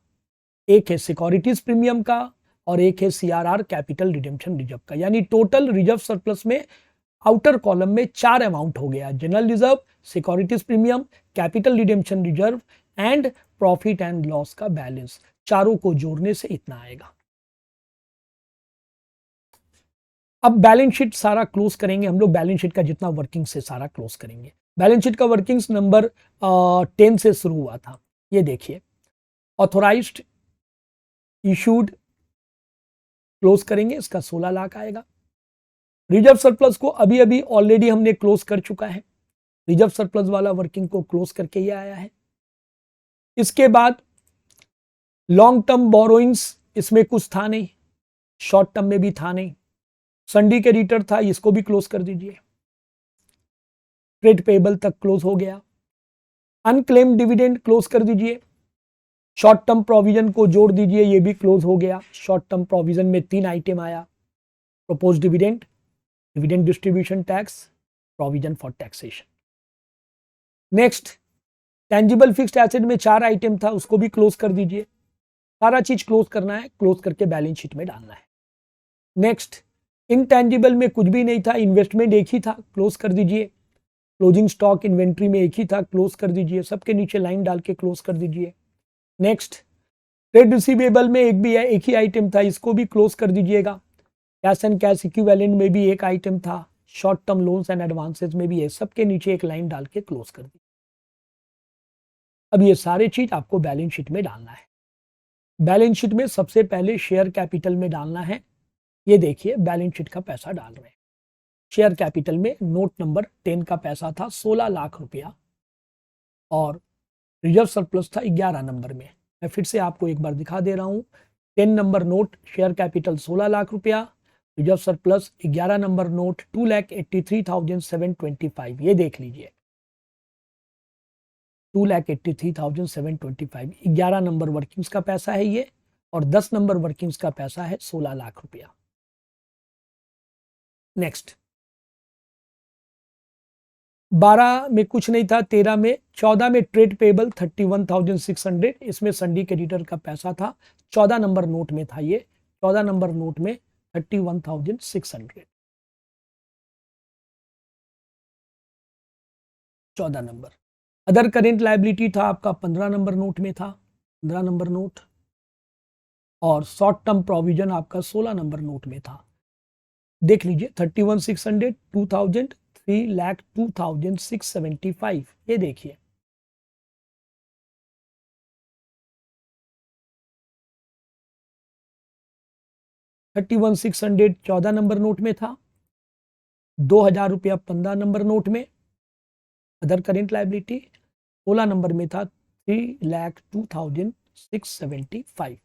Speaker 1: एक है सिक्योरिटीज प्रीमियम का और एक है सीआरआर कैपिटल रिडेम्पशन रिजर्व का। यानी टोटल रिजर्व सरप्लस में आउटर कॉलम में 4 अमाउंट हो गया, general reserve, securities premium, capital redemption reserve and profit and loss का बैलेंस। चारों को जोड़ने से इतना आएगा। अब बैलेंस शीट सारा क्लोज करेंगे हम लोग, बैलेंस शीट का जितना वर्किंग से सारा क्लोज करेंगे। बैलेंस शीट का वर्किंग्स नंबर 10 से शुरू हुआ था। ये देखिए, ऑथोराइज्ड इशूड क्लोज करेंगे, इसका 16 लाख आएगा। रिजर्व सरप्लस को अभी अभी ऑलरेडी हमने क्लोज कर चुका है, रिजर्व सरप्लस वाला वर्किंग को क्लोज करके ये आया है। इसके बाद लॉन्ग टर्म बोरोइंग्स, इसमें कुछ था नहीं, शॉर्ट टर्म में भी था नहीं, संडी क्रेडिटर था, इसको भी क्लोज कर दीजिए। ट्रेड पेबल तक क्लोज हो गया। अनक्लेम्ड डिविडेंड क्लोज कर दीजिए। शॉर्ट टर्म प्रोविजन को जोड़ दीजिए, ये भी क्लोज हो गया। शॉर्ट टर्म प्रोविजन में 3 आइटम आया, propose dividend, dividend distribution tax, provision for taxation. Next, tangible fixed asset में 4 आइटम था, उसको भी क्लोज कर दीजिए। सारा चीज क्लोज करना है, क्लोज करके बैलेंस शीट में डालना है। नेक्स्ट, इनटेंजिबल में कुछ भी नहीं था, इन्वेस्टमेंट एक ही था, क्लोज कर दीजिए। क्लोजिंग स्टॉक इन्वेंट्री में एक ही था, क्लोज कर दीजिए। सबके नीचे लाइन डाल के क्लोज कर दीजिए। नेक्स्ट, ट्रेड रिसीवेबल में एक ही आइटम था, इसको भी क्लोज कर दीजिएगा। कैश एंड कैश इक्विवेलेंट में भी एक आइटम था, short term loans and advances में भी है, सबके नीचे एक लाइन डाल के क्लोज कर दीजिए। अब ये सारे चीज आपको बैलेंस शीट में डालना है। बैलेंस शीट में सबसे पहले शेयर कैपिटल में डालना है। ये देखिए, बैलेंस शीट का पैसा डाल रहे हैं। शेयर कैपिटल में नोट नंबर 10 का पैसा था 16 लाख रुपया और रिजर्व सरप्लस था 11 नंबर में। मैं फिर से आपको एक बार दिखा दे रहा हूं। 10 number note share capital 16 lakh रुपया, रिजर्व सरप्लस 11 नंबर नोट 2,83,725। ये देख लीजिए, 2,83,725 11 नंबर वर्किंग्स का पैसा है ये, और 10 नंबर वर्किंग्स का पैसा है 16 लाख रुपया। नेक्स्ट, 12 में कुछ नहीं था, 13 में, 14 में ट्रेड पेबल 31,600, इसमें संडी क्रेडिटर का पैसा था, 14 नंबर नोट में था ये, 14 नंबर नोट में 31,600, 14 नंबर। अदर करेंट लायबिलिटी था आपका 15 नंबर नोट में था, 15 नंबर नोट, और शॉर्ट टर्म प्रोविजन आपका 16 नंबर नोट में था। देख लीजिए, 31,600, 2,000, 3,02,675। ये देखिए, 31,600 14 नंबर नोट में था, 2,000 रुपया 15 नंबर नोट में अदर करेंट लाइबिलिटी, 16 नंबर में था 3,02,675।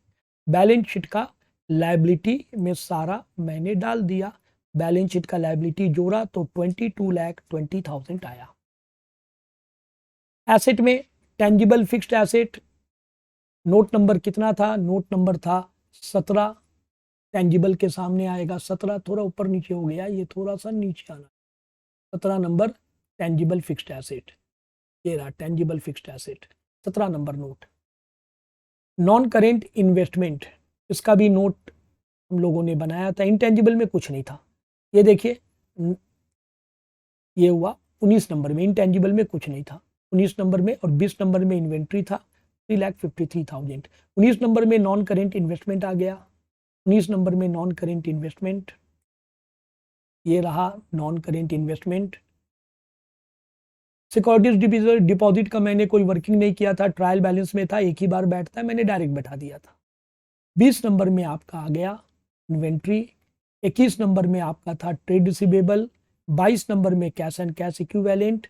Speaker 1: बैलेंस शीट का लाइबिलिटी में सारा मैंने डाल दिया, बैलेंस शीट का लाइबिलिटी जोड़ा तो 22,20,000 आया। एसेट में tangible fixed asset note number कितना था, नोट नंबर था 17, टेंजिबल के सामने आएगा 17, थोड़ा ऊपर नीचे हो गया, ये थोड़ा सा नीचे आना, 17 नंबर टेंजिबल फिक्स्ड एसेट, ये रहा tangible fixed asset 17 number note. Non current investment, इसका भी नोट हम लोगों ने बनाया था, इंटेंजिबल में कुछ नहीं था, ये देखिए ये हुआ 19 नंबर में, इंटेंजिबल में कुछ नहीं था 19 नंबर में, और 20 नंबर में इन्वेंट्री था 3,53,000। 19 नंबर में नॉन करेंट इन्वेस्टमेंट आ गया, 19 नंबर में नॉन करेंट इन्वेस्टमेंट, ये रहा non current investment. Securities deposit का मैंने कोई वर्किंग नहीं किया था, ट्रायल बैलेंस में था, एक ही बार बैठता है, मैंने डायरेक्ट बैठा दिया था। 20 नंबर में आपका आ गया इन्वेंट्री, 21 नंबर में आपका था ट्रेड रिसीवेबल, 22 नंबर में cash and cash equivalent,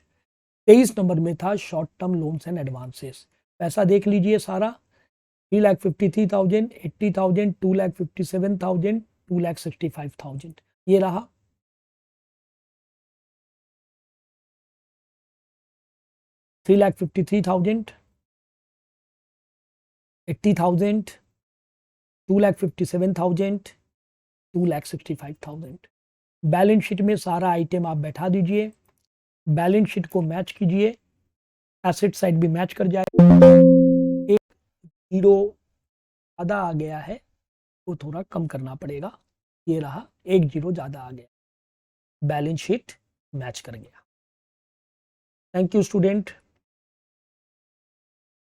Speaker 1: 23 number में था short term loans and advances. पैसा देख लीजिए सारा, 3,53,000, 80,000, 2,57,000, 2,65,000, ये रहा। $3,53,000, 80,000, 2,57,000, 2,65,000। बैलेंस शीट में सारा आइटम आप बैठा दीजिए, बैलेंस शीट को मैच कीजिए, एसेट साइड भी मैच कर जाए। एक जीरो ज़्यादा आ गया है, वो थोड़ा कम करना पड़ेगा, ये रहा एक जीरो ज़्यादा आ गया, बैलेंस शीट मैच कर गया। Thank you student.